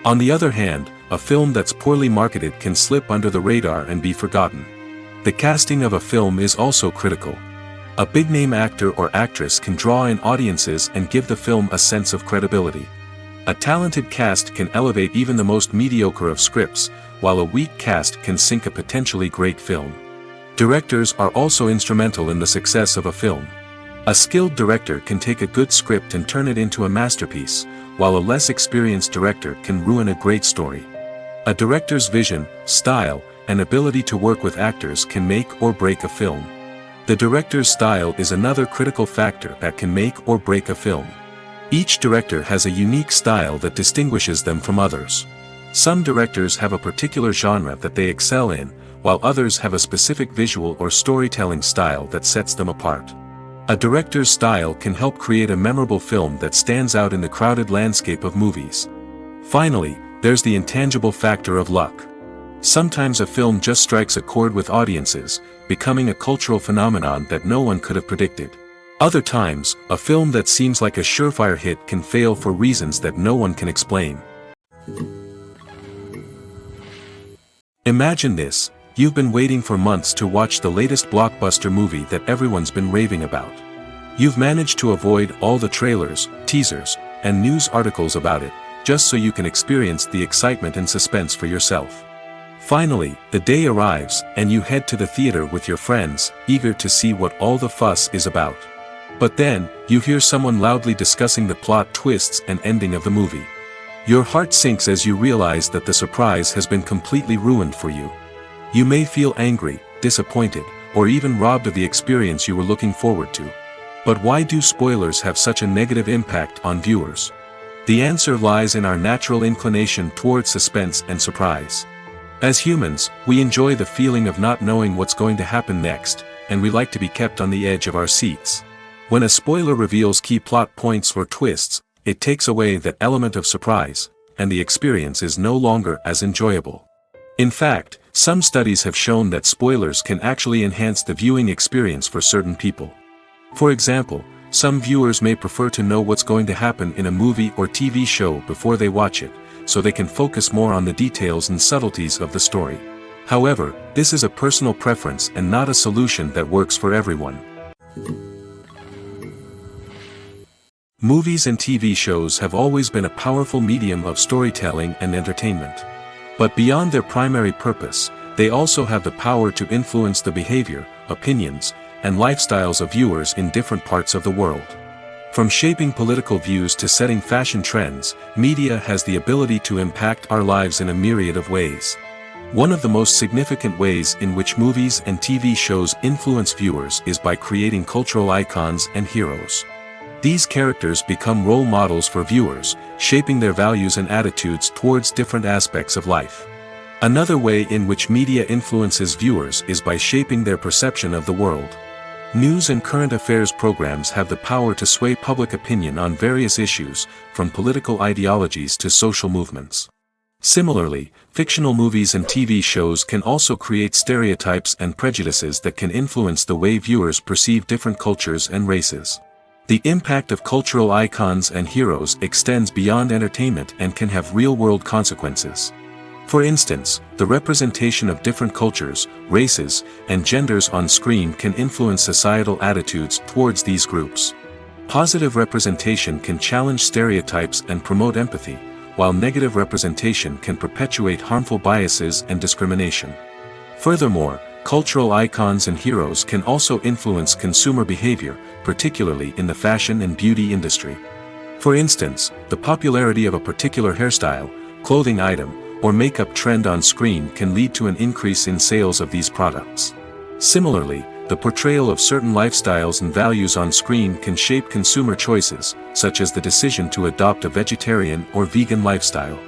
On the other hand, a film that's poorly marketed can slip under the radar and be forgotten. The casting of a film is also critical. A big-name actor or actress can draw in audiences and give the film a sense of credibility. A talented cast can elevate even the most mediocre of scripts, while a weak cast can sink a potentially great film. Directors are also instrumental in the success of a film. A skilled director can take a good script and turn it into a masterpiece, while a less experienced director can ruin a great story. A director's vision, style, and ability to work with actors can make or break a film. The director's style is another critical factor that can make or break a film. Each director has a unique style that distinguishes them from others. Some directors have a particular genre that they excel in, while others have a specific visual or storytelling style that sets them apart. A director's style can help create a memorable film that stands out in the crowded landscape of movies. Finally, there's the intangible factor of luck. Sometimes a film just strikes a chord with audiences, becoming a cultural phenomenon that no one could have predicted. Other times, a film that seems like a surefire hit can fail for reasons that no one can explain. Imagine this: you've been waiting for months to watch the latest blockbuster movie that everyone's been raving about. You've managed to avoid all the trailers, teasers, and news articles about it, just so you can experience the excitement and suspense for yourself. Finally, the day arrives, and you head to the theater with your friends, eager to see what all the fuss is about. But then, you hear someone loudly discussing the plot twists and ending of the movie. Your heart sinks as you realize that the surprise has been completely ruined for you. You may feel angry, disappointed, or even robbed of the experience you were looking forward to. But why do spoilers have such a negative impact on viewers? The answer lies in our natural inclination toward suspense and surprise. As humans, we enjoy the feeling of not knowing what's going to happen next, and we like to be kept on the edge of our seats. When a spoiler reveals key plot points or twists, it takes away that element of surprise, and the experience is no longer as enjoyable. In fact, some studies have shown that spoilers can actually enhance the viewing experience for certain people. For example, some viewers may prefer to know what's going to happen in a movie or TV show before they watch it, so they can focus more on the details and subtleties of the story. However, this is a personal preference and not a solution that works for everyone. Movies and TV shows have always been a powerful medium of storytelling and entertainment. But beyond their primary purpose, they also have the power to influence the behavior, opinions, and lifestyles of viewers in different parts of the world. From shaping political views to setting fashion trends, media has the ability to impact our lives in a myriad of ways. One of the most significant ways in which movies and TV shows influence viewers is by creating cultural icons and heroes. These characters become role models for viewers, shaping their values and attitudes towards different aspects of life. Another way in which media influences viewers is by shaping their perception of the world. News and current affairs programs have the power to sway public opinion on various issues, from political ideologies to social movements. Similarly, fictional movies and TV shows can also create stereotypes and prejudices that can influence the way viewers perceive different cultures and races. The impact of cultural icons and heroes extends beyond entertainment and can have real-world consequences. For instance, the representation of different cultures, races, and genders on screen can influence societal attitudes towards these groups. Positive representation can challenge stereotypes and promote empathy, while negative representation can perpetuate harmful biases and discrimination. Furthermore, cultural icons and heroes can also influence consumer behavior, particularly in the fashion and beauty industry. For instance, the popularity of a particular hairstyle, clothing item, or makeup trend on screen can lead to an increase in sales of these products. Similarly, the portrayal of certain lifestyles and values on screen can shape consumer choices, such as the decision to adopt a vegetarian or vegan lifestyle.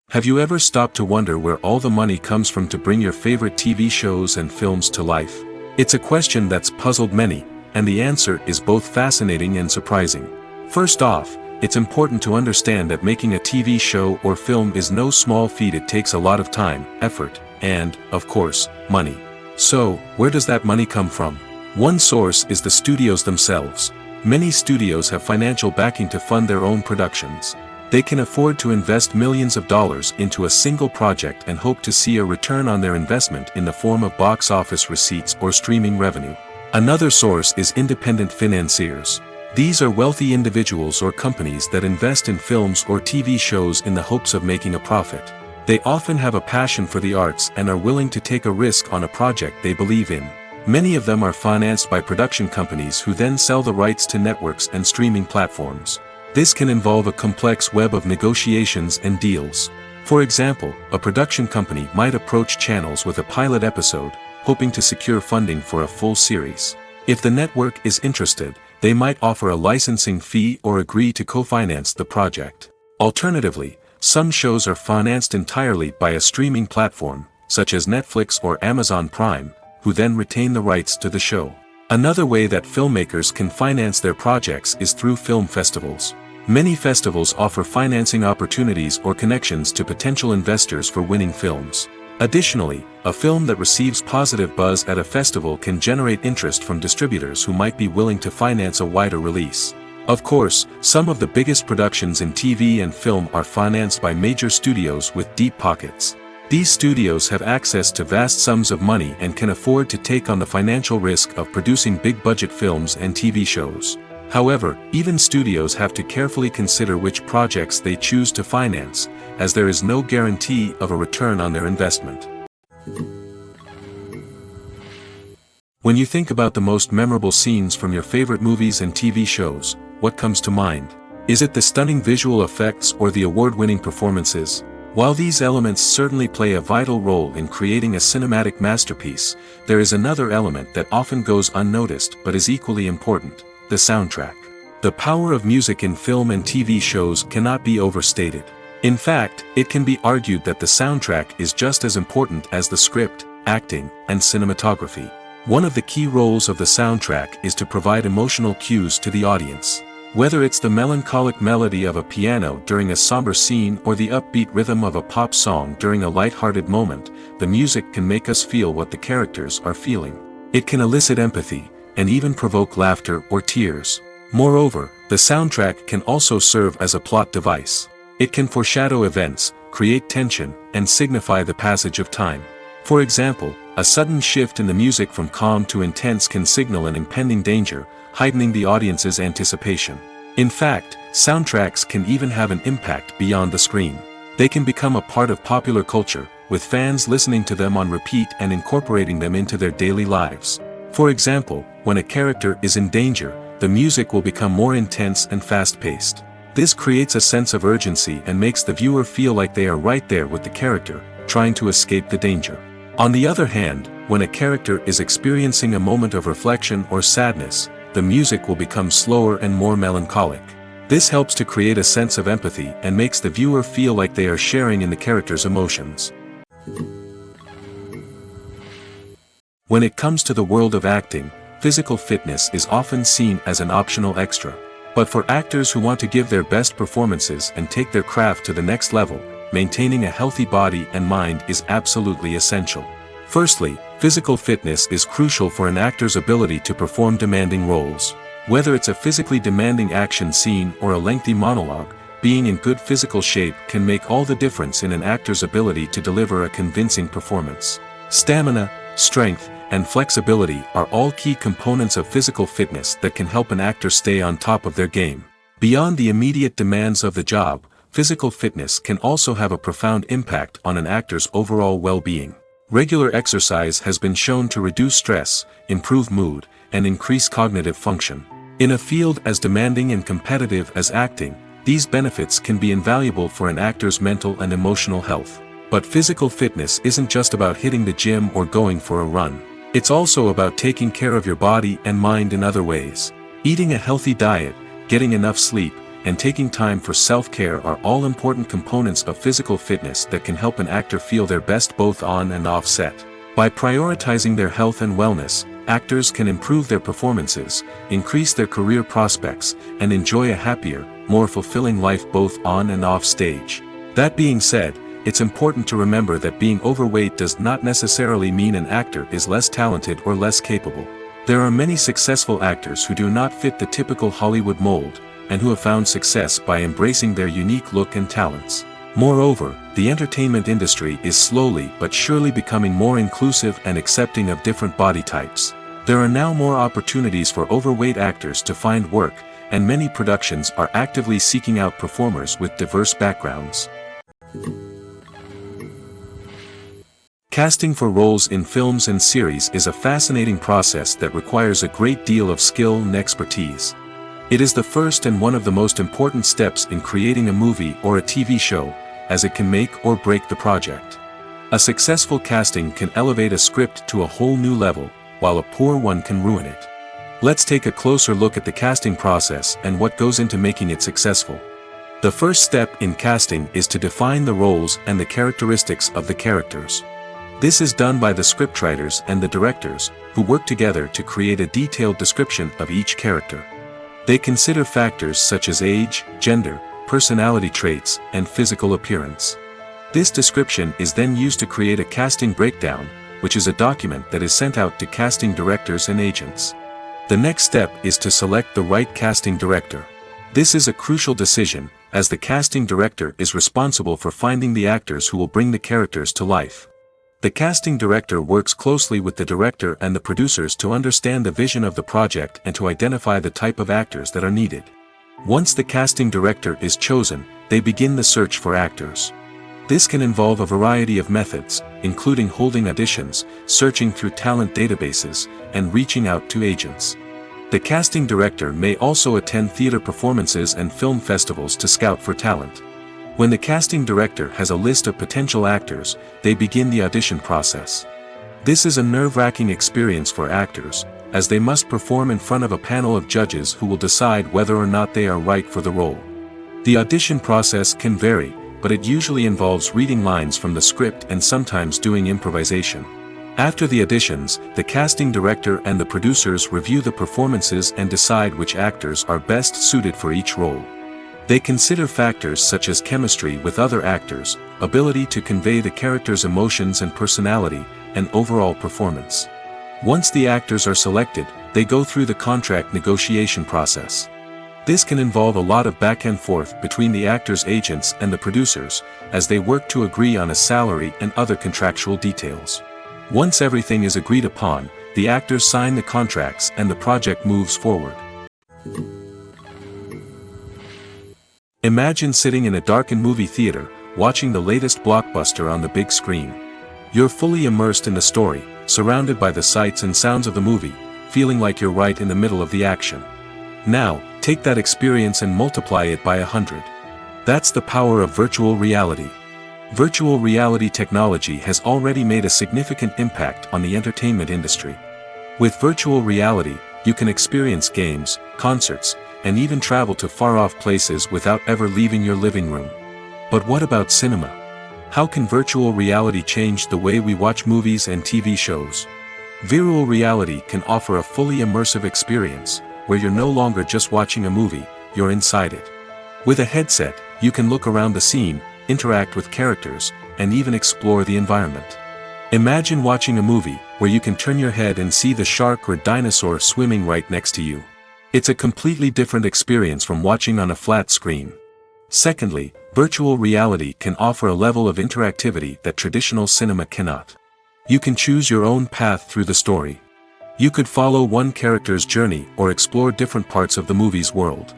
Have you ever stopped to wonder where all the money comes from to bring your favorite TV shows and films to life? It's a question that's puzzled many, and the answer is both fascinating and surprising. First off, it's important to understand that making a TV show or film is no small feat. It takes a lot of time, effort, and, of course, money. So, where does that money come from? One source is the studios themselves. Many studios have financial backing to fund their own productions. They can afford to invest millions of dollars into a single project and hope to see a return on their investment in the form of box office receipts or streaming revenue. Another source is independent financiers. These are wealthy individuals or companies that invest in films or TV shows in the hopes of making a profit. They often have a passion for the arts and are willing to take a risk on a project they believe in. Many of them are financed by production companies who then sell the rights to networks and streaming platforms. This can involve a complex web of negotiations and deals. For example, a production company might approach channels with a pilot episode, hoping to secure funding for a full series. If the network is interested, they might offer a licensing fee or agree to co-finance the project. Alternatively, some shows are financed entirely by a streaming platform, such as Netflix or Amazon Prime, who then retain the rights to the show. Another way that filmmakers can finance their projects is through film festivals. Many festivals offer financing opportunities or connections to potential investors for winning films. Additionally, a film that receives positive buzz at a festival can generate interest from distributors who might be willing to finance a wider release. Of course, some of the biggest productions in TV and film are financed by major studios with deep pockets. These studios have access to vast sums of money and can afford to take on the financial risk of producing big-budget films and TV shows. However, even studios have to carefully consider which projects they choose to finance, as there is no guarantee of a return on their investment. When you think about the most memorable scenes from your favorite movies and TV shows, what comes to mind? Is it the stunning visual effects or the award-winning performances? While these elements certainly play a vital role in creating a cinematic masterpiece, there is another element that often goes unnoticed but is equally important: the soundtrack. The power of music in film and TV shows cannot be overstated. In fact, it can be argued that the soundtrack is just as important as the script, acting, and cinematography. One of the key roles of the soundtrack is to provide emotional cues to the audience. Whether it's the melancholic melody of a piano during a somber scene or the upbeat rhythm of a pop song during a light-hearted moment, the music can make us feel what the characters are feeling. It can elicit empathy, and even provoke laughter or tears. Moreover, the soundtrack can also serve as a plot device. It can foreshadow events, create tension, and signify the passage of time. For example, a sudden shift in the music from calm to intense can signal an impending danger, heightening the audience's anticipation. In fact, soundtracks can even have an impact beyond the screen. They can become a part of popular culture, with fans listening to them on repeat and incorporating them into their daily lives. For example, when a character is in danger, the music will become more intense and fast-paced. This creates a sense of urgency and makes the viewer feel like they are right there with the character, trying to escape the danger. On the other hand, when a character is experiencing a moment of reflection or sadness, the music will become slower and more melancholic. This helps to create a sense of empathy and makes the viewer feel like they are sharing in the character's emotions. When it comes to the world of acting, physical fitness is often seen as an optional extra. But for actors who want to give their best performances and take their craft to the next level, maintaining a healthy body and mind is absolutely essential. Firstly, physical fitness is crucial for an actor's ability to perform demanding roles. Whether it's a physically demanding action scene or a lengthy monologue, being in good physical shape can make all the difference in an actor's ability to deliver a convincing performance. Stamina, strength, and flexibility are all key components of physical fitness that can help an actor stay on top of their game. Beyond the immediate demands of the job, physical fitness can also have a profound impact on an actor's overall well-being. Regular exercise has been shown to reduce stress, improve mood, and increase cognitive function. In a field as demanding and competitive as acting, these benefits can be invaluable for an actor's mental and emotional health. But physical fitness isn't just about hitting the gym or going for a run. It's also about taking care of your body and mind in other ways. Eating a healthy diet, getting enough sleep, and taking time for self-care are all important components of physical fitness that can help an actor feel their best both on and off set. By prioritizing their health and wellness, actors can improve their performances, increase their career prospects, and enjoy a happier, more fulfilling life both on and off stage. That being said, it's important to remember that being overweight does not necessarily mean an actor is less talented or less capable. There are many successful actors who do not fit the typical Hollywood mold, and who have found success by embracing their unique look and talents. Moreover, the entertainment industry is slowly but surely becoming more inclusive and accepting of different body types. There are now more opportunities for overweight actors to find work, and many productions are actively seeking out performers with diverse backgrounds. Casting for roles in films and series is a fascinating process that requires a great deal of skill and expertise. It is the first and one of the most important steps in creating a movie or a TV show, as it can make or break the project. A successful casting can elevate a script to a whole new level, while a poor one can ruin it. Let's take a closer look at the casting process and what goes into making it successful. The first step in casting is to define the roles and the characteristics of the characters. This is done by the scriptwriters and the directors, who work together to create a detailed description of each character. They consider factors such as age, gender, personality traits, and physical appearance. This description is then used to create a casting breakdown, which is a document that is sent out to casting directors and agents. The next step is to select the right casting director. This is a crucial decision, as the casting director is responsible for finding the actors who will bring the characters to life. The casting director works closely with the director and the producers to understand the vision of the project and to identify the type of actors that are needed. Once the casting director is chosen, they begin the search for actors. This can involve a variety of methods, including holding auditions, searching through talent databases, and reaching out to agents. The casting director may also attend theater performances and film festivals to scout for talent. When the casting director has a list of potential actors, they begin the audition process. This is a nerve-wracking experience for actors, as they must perform in front of a panel of judges who will decide whether or not they are right for the role. The audition process can vary, but it usually involves reading lines from the script and sometimes doing improvisation. After the auditions, the casting director and the producers review the performances and decide which actors are best suited for each role. They consider factors such as chemistry with other actors, ability to convey the character's emotions and personality, and overall performance. Once the actors are selected, they go through the contract negotiation process. This can involve a lot of back and forth between the actors' agents and the producers, as they work to agree on a salary and other contractual details. Once everything is agreed upon, the actors sign the contracts and the project moves forward. Imagine sitting in a darkened movie theater, watching the latest blockbuster on the big screen. You're fully immersed in the story, surrounded by the sights and sounds of the movie, feeling like you're right in the middle of the action. Now, take that experience and multiply it by 100. That's the power of virtual reality. Virtual reality technology has already made a significant impact on the entertainment industry. With virtual reality, you can experience games, concerts, and even travel to far-off places without ever leaving your living room. But what about cinema? How can virtual reality change the way we watch movies and TV shows? Virtual reality can offer a fully immersive experience, where you're no longer just watching a movie, you're inside it. With a headset, you can look around the scene, interact with characters, and even explore the environment. Imagine watching a movie where you can turn your head and see the shark or dinosaur swimming right next to you. It's a completely different experience from watching on a flat screen. Secondly, virtual reality can offer a level of interactivity that traditional cinema cannot. You can choose your own path through the story. You could follow one character's journey or explore different parts of the movie's world.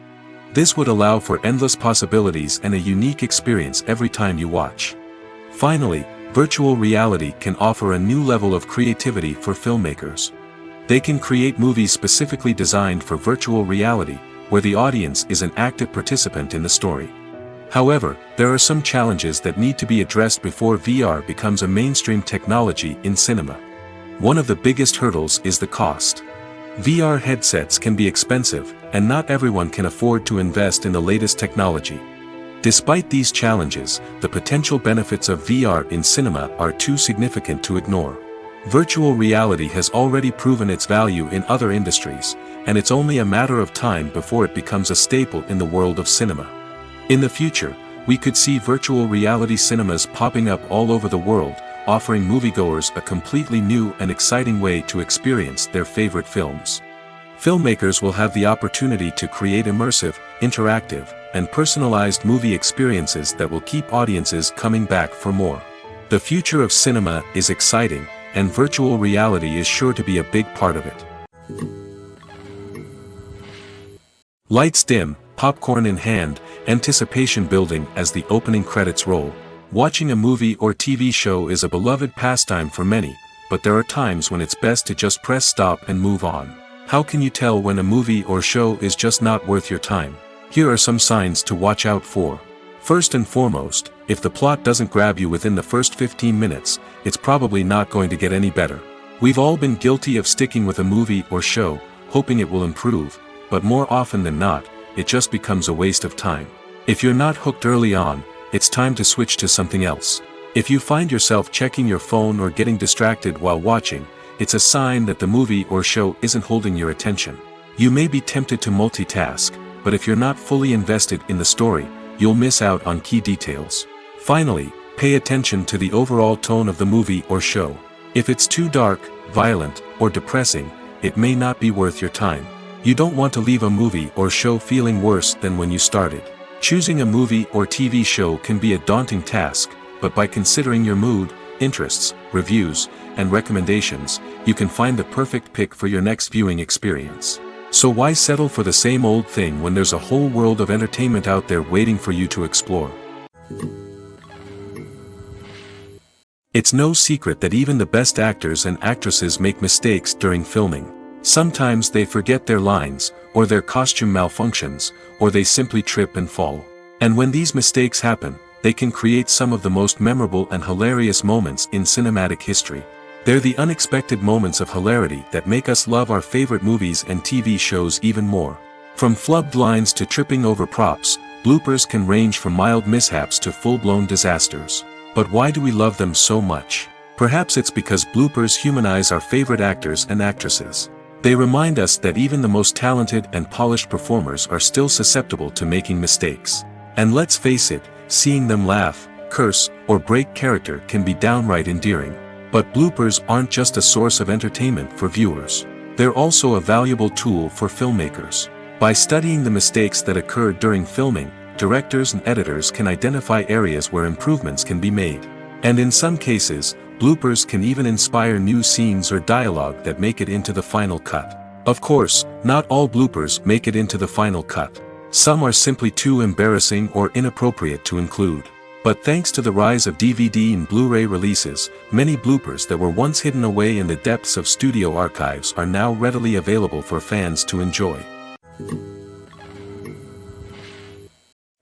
This would allow for endless possibilities and a unique experience every time you watch. Finally, virtual reality can offer a new level of creativity for filmmakers. They can create movies specifically designed for virtual reality, where the audience is an active participant in the story. However, there are some challenges that need to be addressed before VR becomes a mainstream technology in cinema. One of the biggest hurdles is the cost. VR headsets can be expensive, and not everyone can afford to invest in the latest technology. Despite these challenges, the potential benefits of VR in cinema are too significant to ignore. Virtual reality has already proven its value in other industries, and it's only a matter of time before it becomes a staple in the world of cinema. In the future, we could see virtual reality cinemas popping up all over the world, offering moviegoers a completely new and exciting way to experience their favorite films. Filmmakers will have the opportunity to create immersive, interactive, and personalized movie experiences that will keep audiences coming back for more. The future of cinema is exciting, and virtual reality is sure to be a big part of it. Lights dim, popcorn in hand, anticipation building as the opening credits roll. Watching a movie or TV show is a beloved pastime for many, but there are times when it's best to just press stop and move on. How can you tell when a movie or show is just not worth your time? Here are some signs to watch out for. First and foremost, if the plot doesn't grab you within the first 15 minutes, it's probably not going to get any better. We've all been guilty of sticking with a movie or show, hoping it will improve, but more often than not, it just becomes a waste of time. If you're not hooked early on, it's time to switch to something else. If you find yourself checking your phone or getting distracted while watching, it's a sign that the movie or show isn't holding your attention. You may be tempted to multitask, but if you're not fully invested in the story, you'll miss out on key details. Finally, pay attention to the overall tone of the movie or show. If it's too dark, violent, or depressing, it may not be worth your time. You don't want to leave a movie or show feeling worse than when you started. Choosing a movie or TV show can be a daunting task, but by considering your mood, interests, reviews, and recommendations, you can find the perfect pick for your next viewing experience. So why settle for the same old thing when there's a whole world of entertainment out there waiting for you to explore? It's no secret that even the best actors and actresses make mistakes during filming. Sometimes they forget their lines, or their costume malfunctions, or they simply trip and fall. And when these mistakes happen, they can create some of the most memorable and hilarious moments in cinematic history. They're the unexpected moments of hilarity that make us love our favorite movies and TV shows even more. From flubbed lines to tripping over props, bloopers can range from mild mishaps to full-blown disasters. But why do we love them so much? Perhaps it's because bloopers humanize our favorite actors and actresses. They remind us that even the most talented and polished performers are still susceptible to making mistakes. And let's face it, seeing them laugh, curse, or break character can be downright endearing. But bloopers aren't just a source of entertainment for viewers. They're also a valuable tool for filmmakers. By studying the mistakes that occurred during filming, directors and editors can identify areas where improvements can be made. And in some cases, bloopers can even inspire new scenes or dialogue that make it into the final cut. Of course, not all bloopers make it into the final cut. Some are simply too embarrassing or inappropriate to include. But thanks to the rise of DVD and Blu-ray releases, many bloopers that were once hidden away in the depths of studio archives are now readily available for fans to enjoy.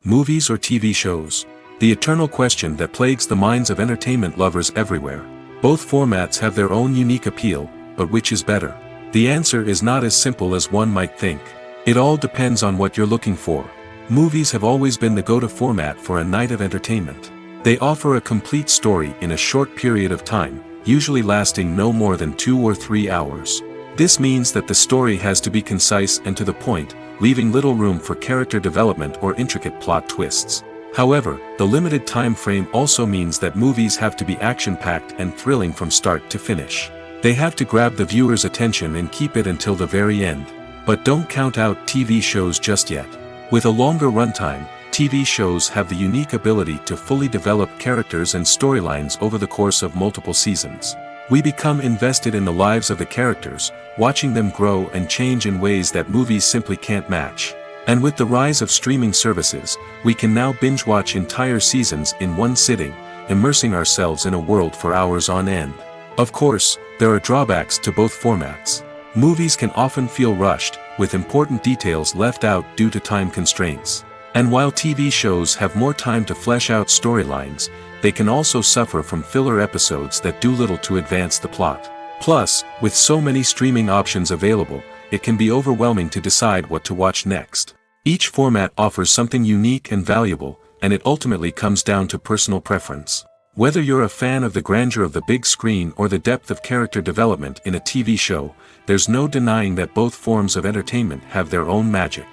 Movies or TV shows? The eternal question that plagues the minds of entertainment lovers everywhere. Both formats have their own unique appeal, but which is better? The answer is not as simple as one might think. It all depends on what you're looking for. Movies have always been the go-to format for a night of entertainment. They offer a complete story in a short period of time, usually lasting no more than 2 or 3 hours. This means that the story has to be concise and to the point, leaving little room for character development or intricate plot twists. However, the limited time frame also means that movies have to be action-packed and thrilling from start to finish. They have to grab the viewer's attention and keep it until the very end. But don't count out TV shows just yet. With a longer runtime, TV shows have the unique ability to fully develop characters and storylines over the course of multiple seasons. We become invested in the lives of the characters, watching them grow and change in ways that movies simply can't match. And with the rise of streaming services, we can now binge-watch entire seasons in one sitting, immersing ourselves in a world for hours on end. Of course, there are drawbacks to both formats. Movies can often feel rushed, with important details left out due to time constraints. And while TV shows have more time to flesh out storylines, they can also suffer from filler episodes that do little to advance the plot. Plus, with so many streaming options available, it can be overwhelming to decide what to watch next. Each format offers something unique and valuable, and it ultimately comes down to personal preference. Whether you're a fan of the grandeur of the big screen or the depth of character development in a TV show, there's no denying that both forms of entertainment have their own magic.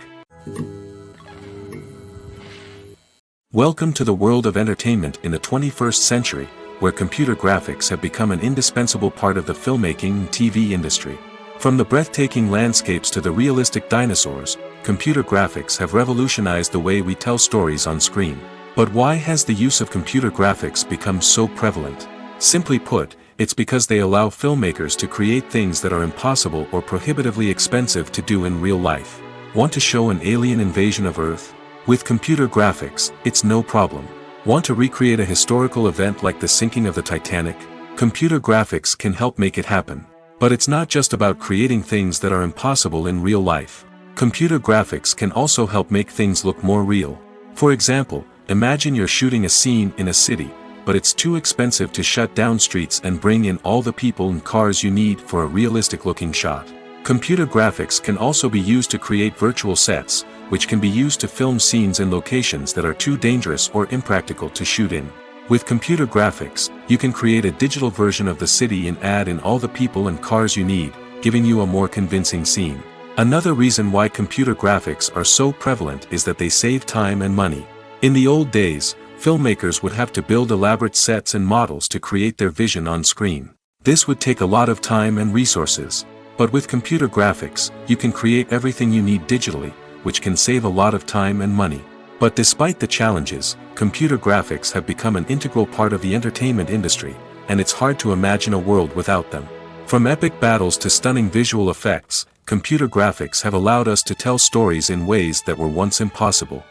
Welcome to the world of entertainment in the 21st century, where computer graphics have become an indispensable part of the filmmaking and TV industry. From the breathtaking landscapes to the realistic dinosaurs, computer graphics have revolutionized the way we tell stories on screen. But why has the use of computer graphics become so prevalent? Simply put, it's because they allow filmmakers to create things that are impossible or prohibitively expensive to do in real life. Want to show an alien invasion of Earth? With computer graphics, it's no problem. Want to recreate a historical event like the sinking of the Titanic? Computer graphics can help make it happen. But it's not just about creating things that are impossible in real life. Computer graphics can also help make things look more real. For example, imagine you're shooting a scene in a city, but it's too expensive to shut down streets and bring in all the people and cars you need for a realistic-looking shot. Computer graphics can also be used to create virtual sets, which can be used to film scenes in locations that are too dangerous or impractical to shoot in. With computer graphics, you can create a digital version of the city and add in all the people and cars you need, giving you a more convincing scene. Another reason why computer graphics are so prevalent is that they save time and money. In the old days, filmmakers would have to build elaborate sets and models to create their vision on screen. This would take a lot of time and resources. But with computer graphics, you can create everything you need digitally, which can save a lot of time and money. But despite the challenges, computer graphics have become an integral part of the entertainment industry, and it's hard to imagine a world without them. From epic battles to stunning visual effects, computer graphics have allowed us to tell stories in ways that were once impossible.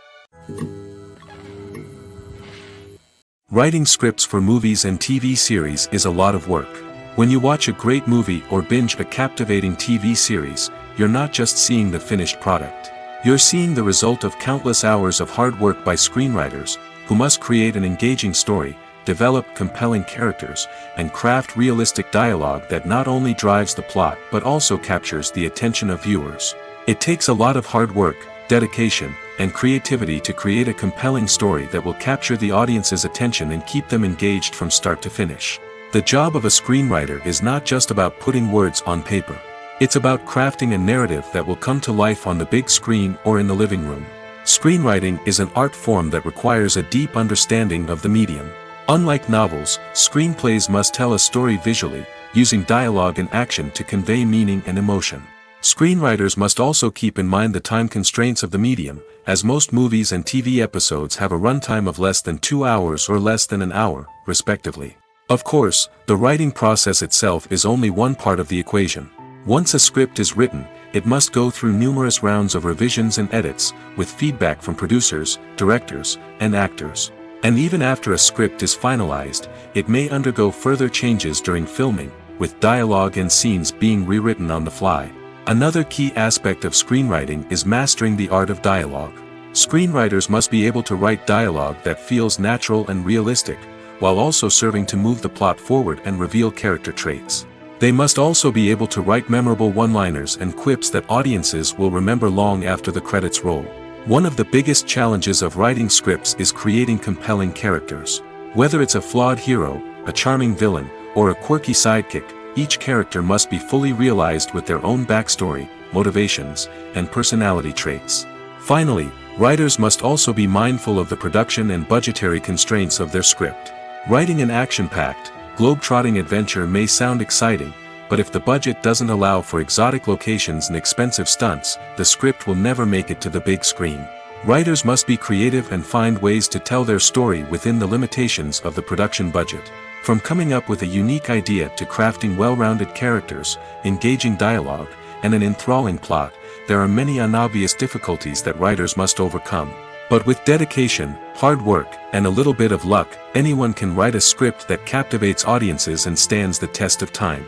Writing scripts for movies and TV series is a lot of work. When you watch a great movie or binge a captivating TV series, you're not just seeing the finished product. You're seeing the result of countless hours of hard work by screenwriters, who must create an engaging story, develop compelling characters, and craft realistic dialogue that not only drives the plot but also captures the attention of viewers. It takes a lot of hard work, dedication, and creativity to create a compelling story that will capture the audience's attention and keep them engaged from start to finish. The job of a screenwriter is not just about putting words on paper. It's about crafting a narrative that will come to life on the big screen or in the living room. Screenwriting is an art form that requires a deep understanding of the medium. Unlike novels, screenplays must tell a story visually, using dialogue and action to convey meaning and emotion. Screenwriters must also keep in mind the time constraints of the medium, as most movies and TV episodes have a runtime of less than 2 hours or less than an hour, respectively. Of course, the writing process itself is only one part of the equation. Once a script is written, it must go through numerous rounds of revisions and edits, with feedback from producers, directors, and actors. And even after a script is finalized, it may undergo further changes during filming, with dialogue and scenes being rewritten on the fly. Another key aspect of screenwriting is mastering the art of dialogue. Screenwriters must be able to write dialogue that feels natural and realistic, while also serving to move the plot forward and reveal character traits. They must also be able to write memorable one-liners and quips that audiences will remember long after the credits roll. One of the biggest challenges of writing scripts is creating compelling characters. Whether it's a flawed hero, a charming villain, or a quirky sidekick, each character must be fully realized with their own backstory, motivations, and personality traits. Finally, writers must also be mindful of the production and budgetary constraints of their script. Writing an action-packed, globe-trotting adventure may sound exciting, but if the budget doesn't allow for exotic locations and expensive stunts, the script will never make it to the big screen. Writers must be creative and find ways to tell their story within the limitations of the production budget. From coming up with a unique idea to crafting well-rounded characters, engaging dialogue, and an enthralling plot, there are many unobvious difficulties that writers must overcome. But with dedication, hard work, and a little bit of luck, anyone can write a script that captivates audiences and stands the test of time.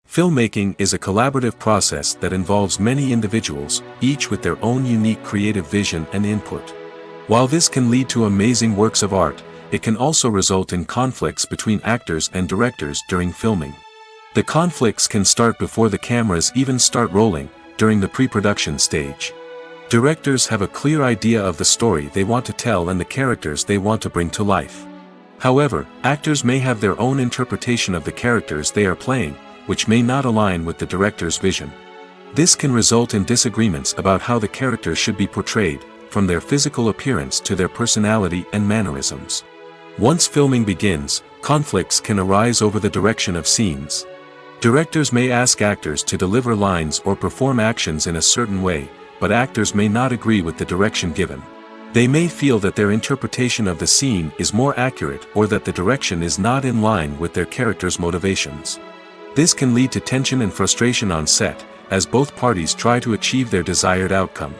Filmmaking is a collaborative process that involves many individuals, each with their own unique creative vision and input. While this can lead to amazing works of art, it can also result in conflicts between actors and directors during filming. The conflicts can start before the cameras even start rolling, during the pre-production stage. Directors have a clear idea of the story they want to tell and the characters they want to bring to life. However, actors may have their own interpretation of the characters they are playing, which may not align with the director's vision. This can result in disagreements about how the characters should be portrayed, from their physical appearance to their personality and mannerisms. Once filming begins, conflicts can arise over the direction of scenes. Directors may ask actors to deliver lines or perform actions in a certain way, but actors may not agree with the direction given. They may feel that their interpretation of the scene is more accurate or that the direction is not in line with their character's motivations. This can lead to tension and frustration on set, as both parties try to achieve their desired outcome.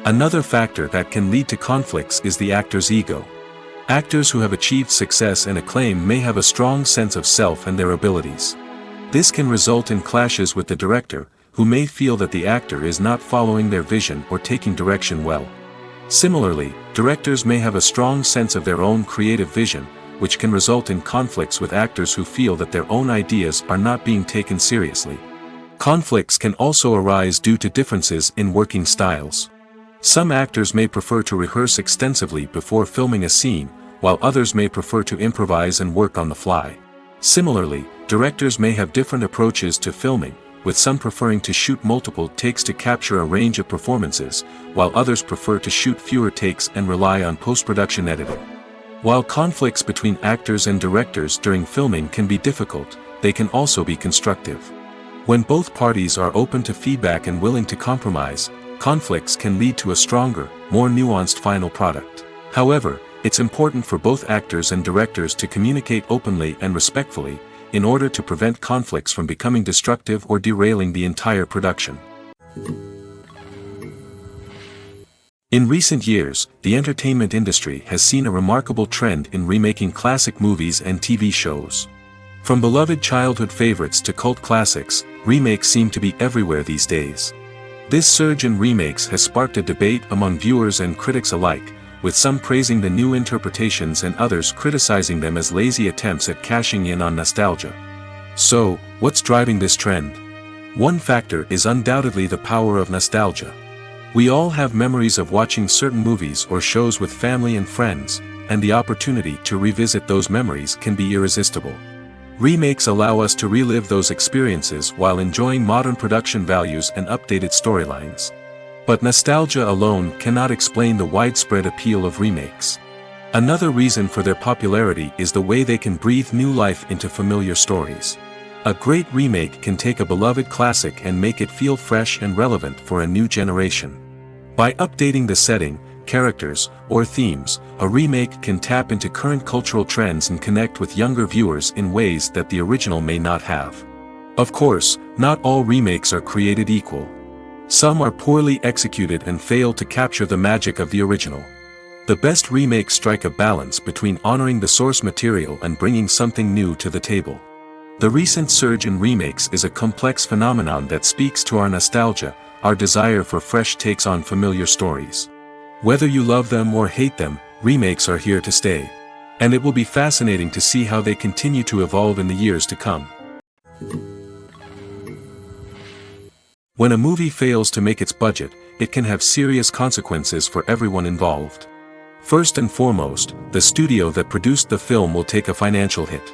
Another factor that can lead to conflicts is the actor's ego. Actors who have achieved success and acclaim may have a strong sense of self and their abilities. This can result in clashes with the director, who may feel that the actor is not following their vision or taking direction well. Similarly, directors may have a strong sense of their own creative vision, which can result in conflicts with actors who feel that their own ideas are not being taken seriously. Conflicts can also arise due to differences in working styles. Some actors may prefer to rehearse extensively before filming a scene, while others may prefer to improvise and work on the fly. Similarly, directors may have different approaches to filming, with some preferring to shoot multiple takes to capture a range of performances, while others prefer to shoot fewer takes and rely on post-production editing. While conflicts between actors and directors during filming can be difficult, they can also be constructive. When both parties are open to feedback and willing to compromise, conflicts can lead to a stronger, more nuanced final product. However, it's important for both actors and directors to communicate openly and respectfully, in order to prevent conflicts from becoming destructive or derailing the entire production. In recent years, the entertainment industry has seen a remarkable trend in remaking classic movies and TV shows. From beloved childhood favorites to cult classics, remakes seem to be everywhere these days. This surge in remakes has sparked a debate among viewers and critics alike, with some praising the new interpretations and others criticizing them as lazy attempts at cashing in on nostalgia. So, what's driving this trend? One factor is undoubtedly the power of nostalgia. We all have memories of watching certain movies or shows with family and friends, and the opportunity to revisit those memories can be irresistible. Remakes allow us to relive those experiences while enjoying modern production values and updated storylines. But nostalgia alone cannot explain the widespread appeal of remakes. Another reason for their popularity is the way they can breathe new life into familiar stories. A great remake can take a beloved classic and make it feel fresh and relevant for a new generation. By updating the setting, characters, or themes, a remake can tap into current cultural trends and connect with younger viewers in ways that the original may not have. Of course, not all remakes are created equal. Some are poorly executed and fail to capture the magic of the original. The best remakes strike a balance between honoring the source material and bringing something new to the table. The recent surge in remakes is a complex phenomenon that speaks to our nostalgia, our desire for fresh takes on familiar stories. Whether you love them or hate them, remakes are here to stay. And it will be fascinating to see how they continue to evolve in the years to come. When a movie fails to make its budget, it can have serious consequences for everyone involved. First and foremost, the studio that produced the film will take a financial hit.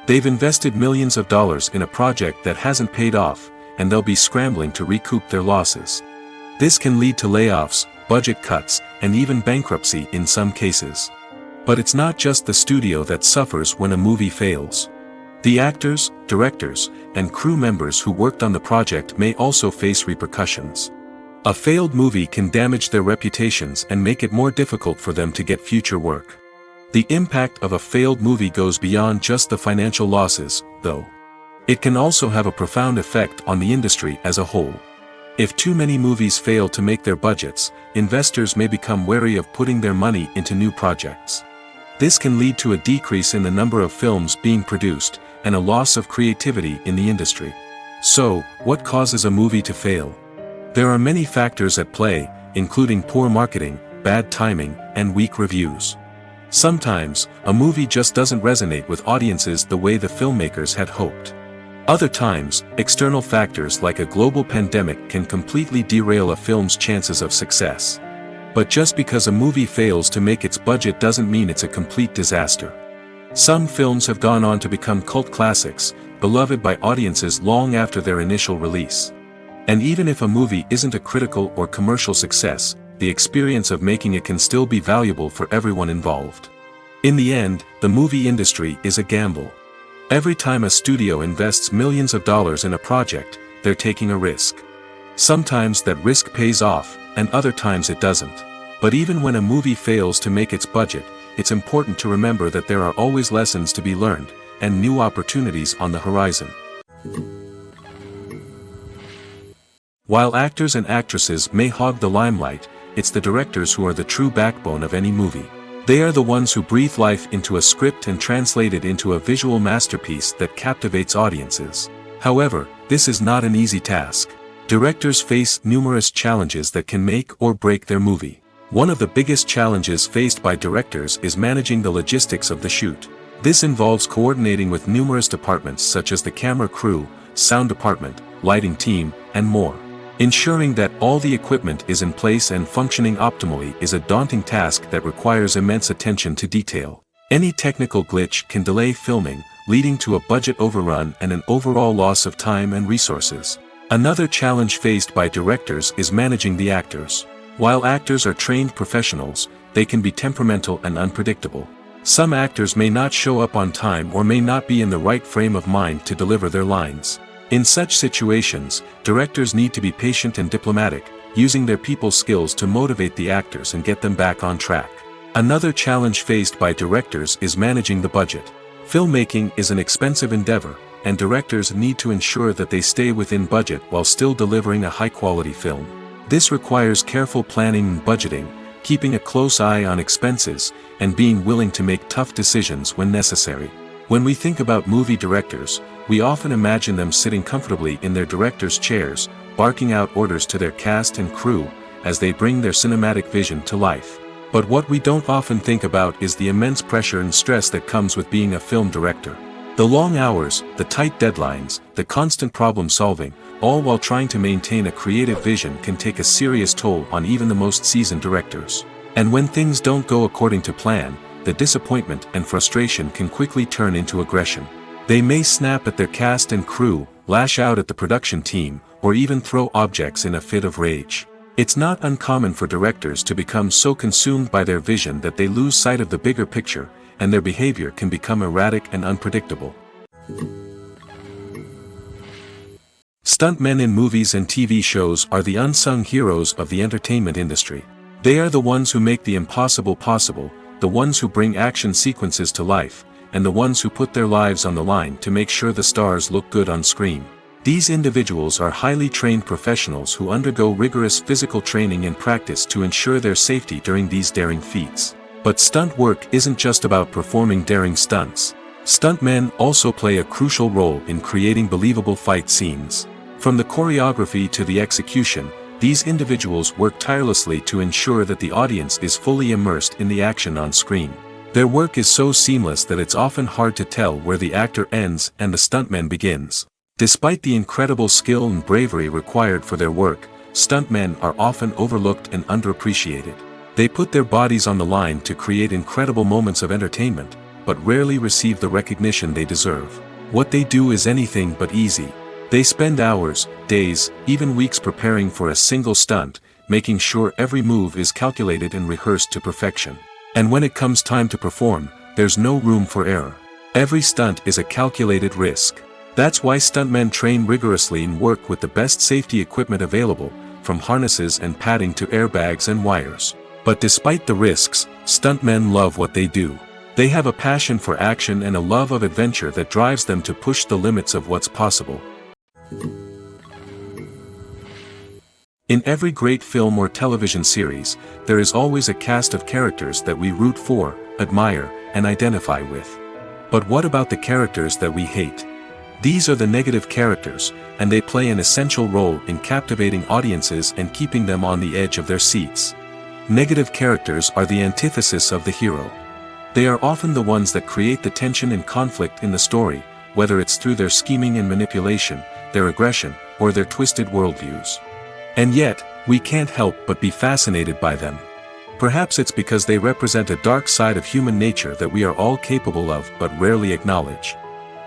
They've invested millions of dollars in a project that hasn't paid off, and they'll be scrambling to recoup their losses. This can lead to layoffs, budget cuts, and even bankruptcy in some cases. But it's not just the studio that suffers when a movie fails. The actors, directors, and crew members who worked on the project may also face repercussions. A failed movie can damage their reputations and make it more difficult for them to get future work. The impact of a failed movie goes beyond just the financial losses, though. It can also have a profound effect on the industry as a whole. If too many movies fail to make their budgets, investors may become wary of putting their money into new projects. This can lead to a decrease in the number of films being produced, and a loss of creativity in the industry. So, what causes a movie to fail? There are many factors at play, including poor marketing, bad timing, and weak reviews. Sometimes, a movie just doesn't resonate with audiences the way the filmmakers had hoped. Other times, external factors like a global pandemic can completely derail a film's chances of success. But just because a movie fails to make its budget doesn't mean it's a complete disaster. Some films have gone on to become cult classics, beloved by audiences long after their initial release. And even if a movie isn't a critical or commercial success, the experience of making it can still be valuable for everyone involved. In the end, the movie industry is a gamble. Every time a studio invests millions of dollars in a project, they're taking a risk. Sometimes that risk pays off, and other times it doesn't. But even when a movie fails to make its budget, it's important to remember that there are always lessons to be learned, and new opportunities on the horizon. While actors and actresses may hog the limelight, it's the directors who are the true backbone of any movie. They are the ones who breathe life into a script and translate it into a visual masterpiece that captivates audiences. However, this is not an easy task. Directors face numerous challenges that can make or break their movie. One of the biggest challenges faced by directors is managing the logistics of the shoot. This involves coordinating with numerous departments such as the camera crew, sound department, lighting team, and more. Ensuring that all the equipment is in place and functioning optimally is a daunting task that requires immense attention to detail. Any technical glitch can delay filming, leading to a budget overrun and an overall loss of time and resources. Another challenge faced by directors is managing the actors. While actors are trained professionals, they can be temperamental and unpredictable. Some actors may not show up on time or may not be in the right frame of mind to deliver their lines. In such situations, directors need to be patient and diplomatic, using their people skills to motivate the actors and get them back on track. Another challenge faced by directors is managing the budget. Filmmaking is an expensive endeavor, and directors need to ensure that they stay within budget while still delivering a high-quality film. This requires careful planning and budgeting, keeping a close eye on expenses, and being willing to make tough decisions when necessary. When we think about movie directors, we often imagine them sitting comfortably in their director's chairs, barking out orders to their cast and crew, as they bring their cinematic vision to life. But what we don't often think about is the immense pressure and stress that comes with being a film director. The long hours, the tight deadlines, the constant problem solving, all while trying to maintain a creative vision can take a serious toll on even the most seasoned directors. And when things don't go according to plan, the disappointment and frustration can quickly turn into aggression. They may snap at their cast and crew, lash out at the production team, or even throw objects in a fit of rage. It's not uncommon for directors to become so consumed by their vision that they lose sight of the bigger picture, and their behavior can become erratic and unpredictable. Stuntmen in movies and TV shows are the unsung heroes of the entertainment industry. They are the ones who make the impossible possible, the ones who bring action sequences to life, and the ones who put their lives on the line to make sure the stars look good on screen. These individuals are highly trained professionals who undergo rigorous physical training and practice to ensure their safety during these daring feats. But stunt work isn't just about performing daring stunts. Stuntmen also play a crucial role in creating believable fight scenes. From the choreography to the execution, these individuals work tirelessly to ensure that the audience is fully immersed in the action on screen. Their work is so seamless that it's often hard to tell where the actor ends and the stuntman begins. Despite the incredible skill and bravery required for their work, stuntmen are often overlooked and underappreciated. They put their bodies on the line to create incredible moments of entertainment, but rarely receive the recognition they deserve. What they do is anything but easy. They spend hours, days, even weeks preparing for a single stunt, making sure every move is calculated and rehearsed to perfection. And when it comes time to perform, there's no room for error. Every stunt is a calculated risk. That's why stuntmen train rigorously and work with the best safety equipment available, from harnesses and padding to airbags and wires. But despite the risks, stuntmen love what they do. They have a passion for action and a love of adventure that drives them to push the limits of what's possible. In every great film or television series, there is always a cast of characters that we root for, admire, and identify with. But what about the characters that we hate? These are the negative characters, and they play an essential role in captivating audiences and keeping them on the edge of their seats. Negative characters are the antithesis of the hero. They are often the ones that create the tension and conflict in the story, whether it's through their scheming and manipulation, their aggression, or their twisted worldviews. And yet, we can't help but be fascinated by them. Perhaps it's because they represent a dark side of human nature that we are all capable of but rarely acknowledge.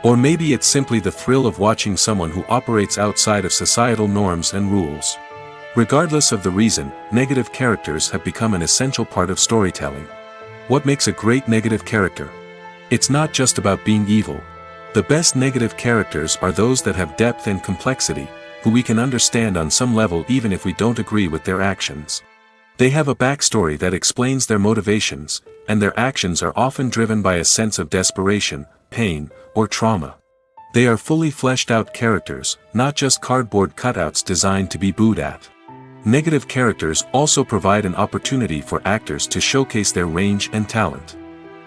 Or maybe it's simply the thrill of watching someone who operates outside of societal norms and rules. Regardless of the reason, negative characters have become an essential part of storytelling. What makes a great negative character? It's not just about being evil. The best negative characters are those that have depth and complexity, who we can understand on some level even if we don't agree with their actions. They have a backstory that explains their motivations, and their actions are often driven by a sense of desperation, pain, or trauma. They are fully fleshed out characters, not just cardboard cutouts designed to be booed at. Negative characters also provide an opportunity for actors to showcase their range and talent.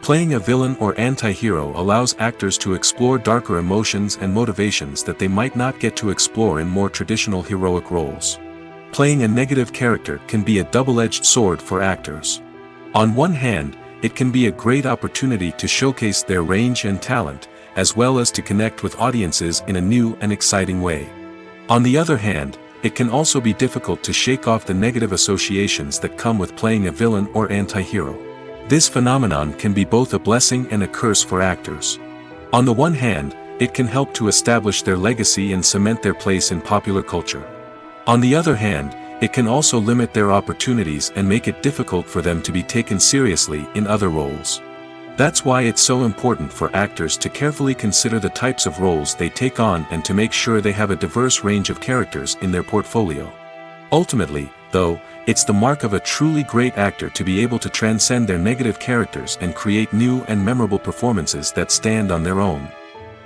Playing a villain or anti-hero allows actors to explore darker emotions and motivations that they might not get to explore in more traditional heroic roles. Playing a negative character can be a double-edged sword for actors. On one hand, it can be a great opportunity to showcase their range and talent, as well as to connect with audiences in a new and exciting way. On the other hand, it can also be difficult to shake off the negative associations that come with playing a villain or anti-hero. This phenomenon can be both a blessing and a curse for actors. On the one hand, it can help to establish their legacy and cement their place in popular culture. On the other hand, it can also limit their opportunities and make it difficult for them to be taken seriously in other roles. That's why it's so important for actors to carefully consider the types of roles they take on and to make sure they have a diverse range of characters in their portfolio. Ultimately, though, it's the mark of a truly great actor to be able to transcend their negative characters and create new and memorable performances that stand on their own.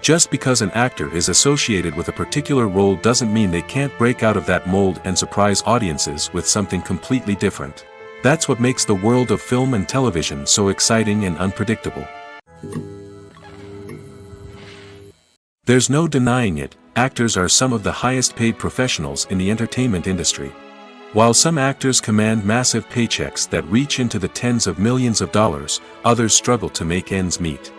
Just because an actor is associated with a particular role doesn't mean they can't break out of that mold and surprise audiences with something completely different. That's what makes the world of film and television so exciting and unpredictable. There's no denying it, actors are some of the highest paid professionals in the entertainment industry. While some actors command massive paychecks that reach into the tens of millions of dollars, others struggle to make ends meet.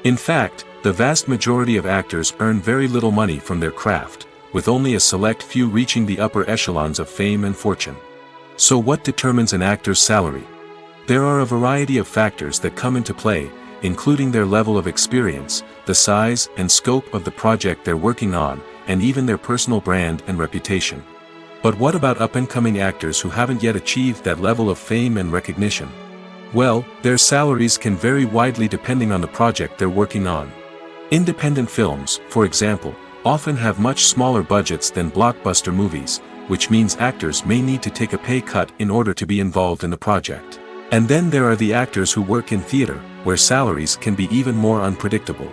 In fact, the vast majority of actors earn very little money from their craft, with only a select few reaching the upper echelons of fame and fortune. So what determines an actor's salary? There are a variety of factors that come into play, including their level of experience, the size and scope of the project they're working on, and even their personal brand and reputation. But what about up-and-coming actors who haven't yet achieved that level of fame and recognition? Well, their salaries can vary widely depending on the project they're working on. Independent films, for example, often have much smaller budgets than blockbuster movies, which means actors may need to take a pay cut in order to be involved in the project. And then there are the actors who work in theater, where salaries can be even more unpredictable.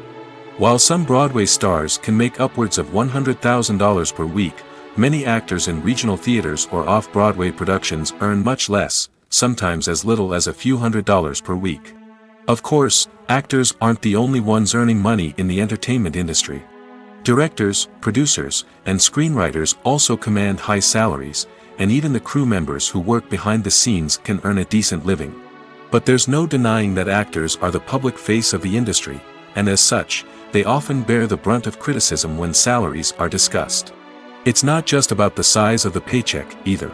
While some Broadway stars can make upwards of $100,000 per week, many actors in regional theaters or off-Broadway productions earn much less, sometimes as little as a few $100s per week. Of course, actors aren't the only ones earning money in the entertainment industry. Directors, producers, and screenwriters also command high salaries, and even the crew members who work behind the scenes can earn a decent living. But there's no denying that actors are the public face of the industry, and as such, they often bear the brunt of criticism when salaries are discussed. It's not just about the size of the paycheck, either.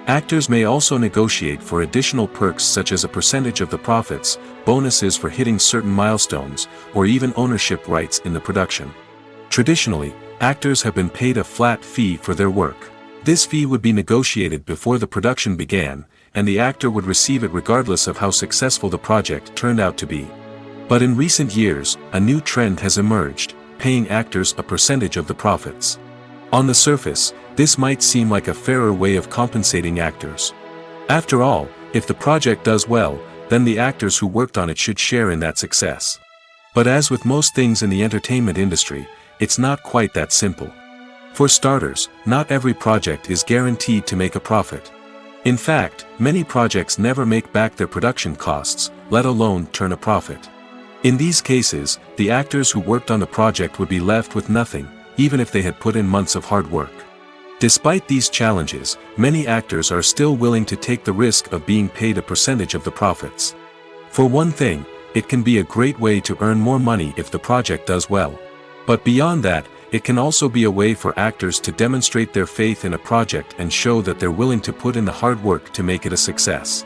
Actors may also negotiate for additional perks such as a percentage of the profits, bonuses for hitting certain milestones, or even ownership rights in the production. Traditionally, actors have been paid a flat fee for their work. This fee would be negotiated before the production began, and the actor would receive it regardless of how successful the project turned out to be. But in recent years, a new trend has emerged, paying actors a percentage of the profits. On the surface, this might seem like a fairer way of compensating actors. After all, if the project does well, then the actors who worked on it should share in that success. But as with most things in the entertainment industry, it's not quite that simple. For starters, not every project is guaranteed to make a profit. In fact, many projects never make back their production costs, let alone turn a profit. In these cases, the actors who worked on the project would be left with nothing, even if they had put in months of hard work. Despite these challenges, many actors are still willing to take the risk of being paid a percentage of the profits. For one thing, it can be a great way to earn more money if the project does well. But beyond that, it can also be a way for actors to demonstrate their faith in a project and show that they're willing to put in the hard work to make it a success.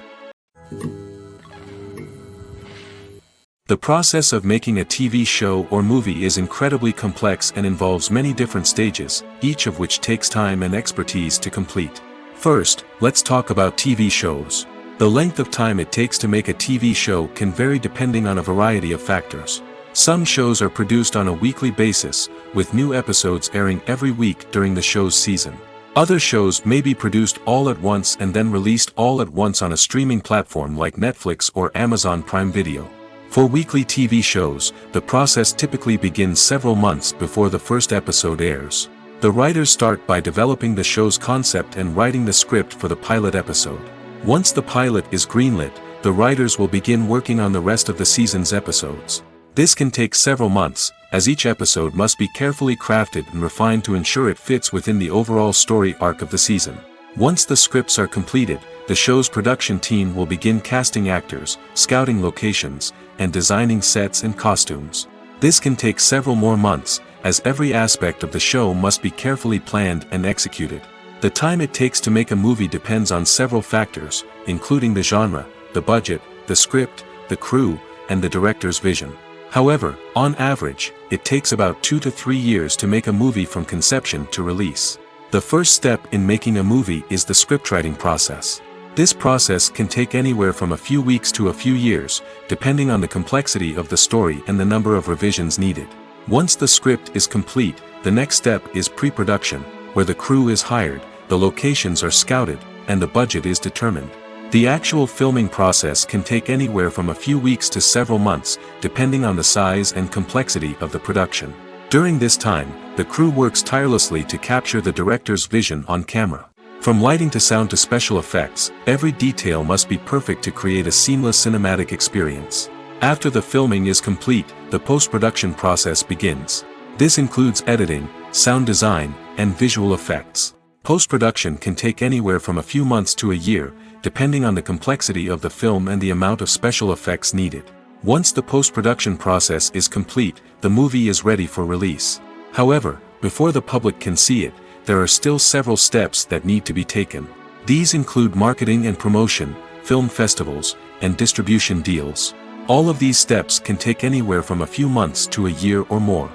The process of making a TV show or movie is incredibly complex and involves many different stages, each of which takes time and expertise to complete. First, let's talk about TV shows. The length of time it takes to make a TV show can vary depending on a variety of factors. Some shows are produced on a weekly basis, with new episodes airing every week during the show's season. Other shows may be produced all at once and then released all at once on a streaming platform like Netflix or Amazon Prime Video. For weekly TV shows, the process typically begins several months before the first episode airs. The writers start by developing the show's concept and writing the script for the pilot episode. Once the pilot is greenlit, the writers will begin working on the rest of the season's episodes. This can take several months, as each episode must be carefully crafted and refined to ensure it fits within the overall story arc of the season. Once the scripts are completed, the show's production team will begin casting actors, scouting locations, and designing sets and costumes. This can take several more months, as every aspect of the show must be carefully planned and executed. The time it takes to make a movie depends on several factors, including the genre, the budget, the script, the crew, and the director's vision. However, on average, it takes about 2 to 3 years to make a movie from conception to release. The first step in making a movie is the scriptwriting process. This process can take anywhere from a few weeks to a few years, depending on the complexity of the story and the number of revisions needed. Once the script is complete, the next step is pre-production, where the crew is hired, the locations are scouted, and the budget is determined. The actual filming process can take anywhere from a few weeks to several months, depending on the size and complexity of the production. During this time, the crew works tirelessly to capture the director's vision on camera. From lighting to sound to special effects, every detail must be perfect to create a seamless cinematic experience. After the filming is complete, the post-production process begins. This includes editing, sound design, and visual effects. Post-production can take anywhere from a few months to a year, depending on the complexity of the film and the amount of special effects needed. Once the post-production process is complete, the movie is ready for release. However, before the public can see it, there are still several steps that need to be taken. These include marketing and promotion, film festivals, and distribution deals. All of these steps can take anywhere from a few months to a year or more.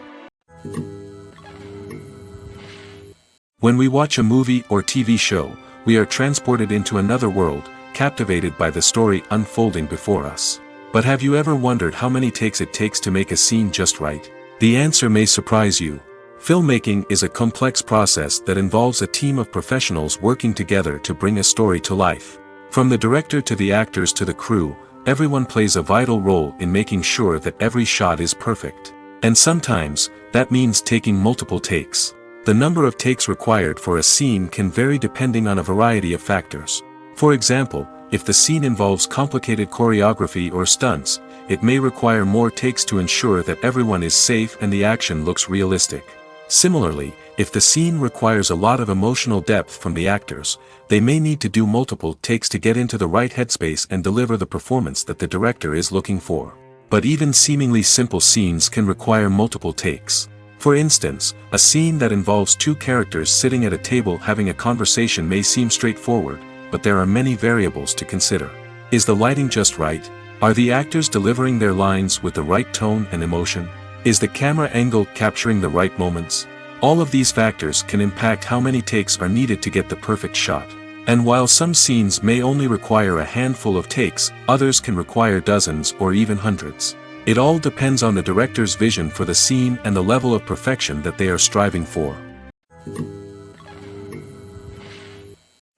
When we watch a movie or TV show, we are transported into another world, captivated by the story unfolding before us. But have you ever wondered how many takes it takes to make a scene just right? The answer may surprise you. Filmmaking is a complex process that involves a team of professionals working together to bring a story to life. From the director to the actors to the crew, everyone plays a vital role in making sure that every shot is perfect. And sometimes, that means taking multiple takes. The number of takes required for a scene can vary depending on a variety of factors. For example, if the scene involves complicated choreography or stunts, it may require more takes to ensure that everyone is safe and the action looks realistic. Similarly, if the scene requires a lot of emotional depth from the actors, they may need to do multiple takes to get into the right headspace and deliver the performance that the director is looking for. But even seemingly simple scenes can require multiple takes. For instance, a scene that involves two characters sitting at a table having a conversation may seem straightforward, but there are many variables to consider. Is the lighting just right? Are the actors delivering their lines with the right tone and emotion? Is the camera angle capturing the right moments? All of these factors can impact how many takes are needed to get the perfect shot. And while some scenes may only require a handful of takes, others can require dozens or even hundreds. It all depends on the director's vision for the scene and the level of perfection that they are striving for.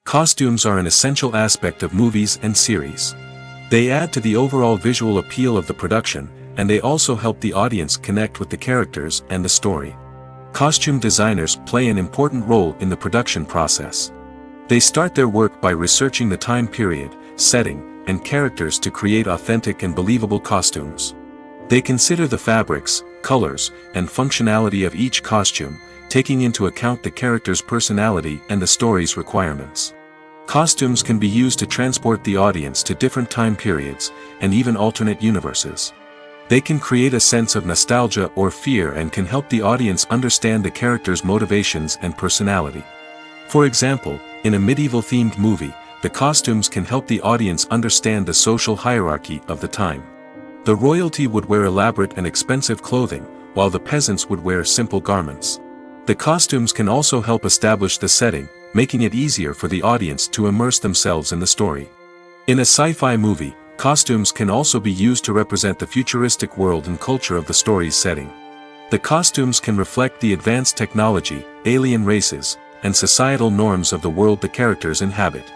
Costumes are an essential aspect of movies and series. They add to the overall visual appeal of the production, and they also help the audience connect with the characters and the story. Costume designers play an important role in the production process. They start their work by researching the time period, setting, and characters to create authentic and believable costumes. They consider the fabrics, colors, and functionality of each costume, taking into account the character's personality and the story's requirements. Costumes can be used to transport the audience to different time periods, and even alternate universes. They can create a sense of nostalgia or fear and can help the audience understand the character's motivations and personality. For example, in a medieval-themed movie, the costumes can help the audience understand the social hierarchy of the time. The royalty would wear elaborate and expensive clothing, while the peasants would wear simple garments. The costumes can also help establish the setting, making it easier for the audience to immerse themselves in the story. In a sci-fi movie, costumes can also be used to represent the futuristic world and culture of the story's setting. The costumes can reflect the advanced technology, alien races, and societal norms of the world the characters inhabit.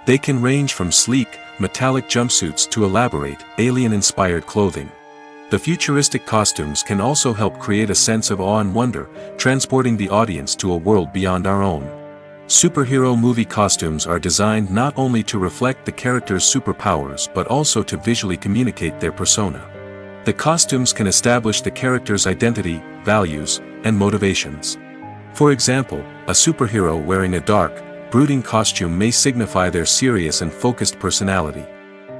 They can range from sleek, metallic jumpsuits to elaborate, alien-inspired clothing. The futuristic costumes can also help create a sense of awe and wonder, transporting the audience to a world beyond our own. Superhero movie costumes are designed not only to reflect the character's superpowers but also to visually communicate their persona. The costumes can establish the character's identity, values, and motivations. For example, a superhero wearing a dark, brooding costume may signify their serious and focused personality.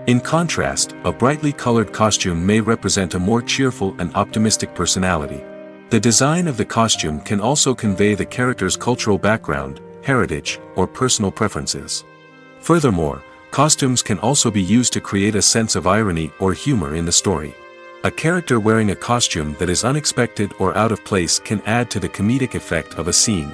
In contrast, a brightly colored costume may represent a more cheerful and optimistic personality. The design of the costume can also convey the character's cultural background, heritage, or personal preferences. Furthermore, costumes can also be used to create a sense of irony or humor in the story. A character wearing a costume that is unexpected or out of place can add to the comedic effect of a scene.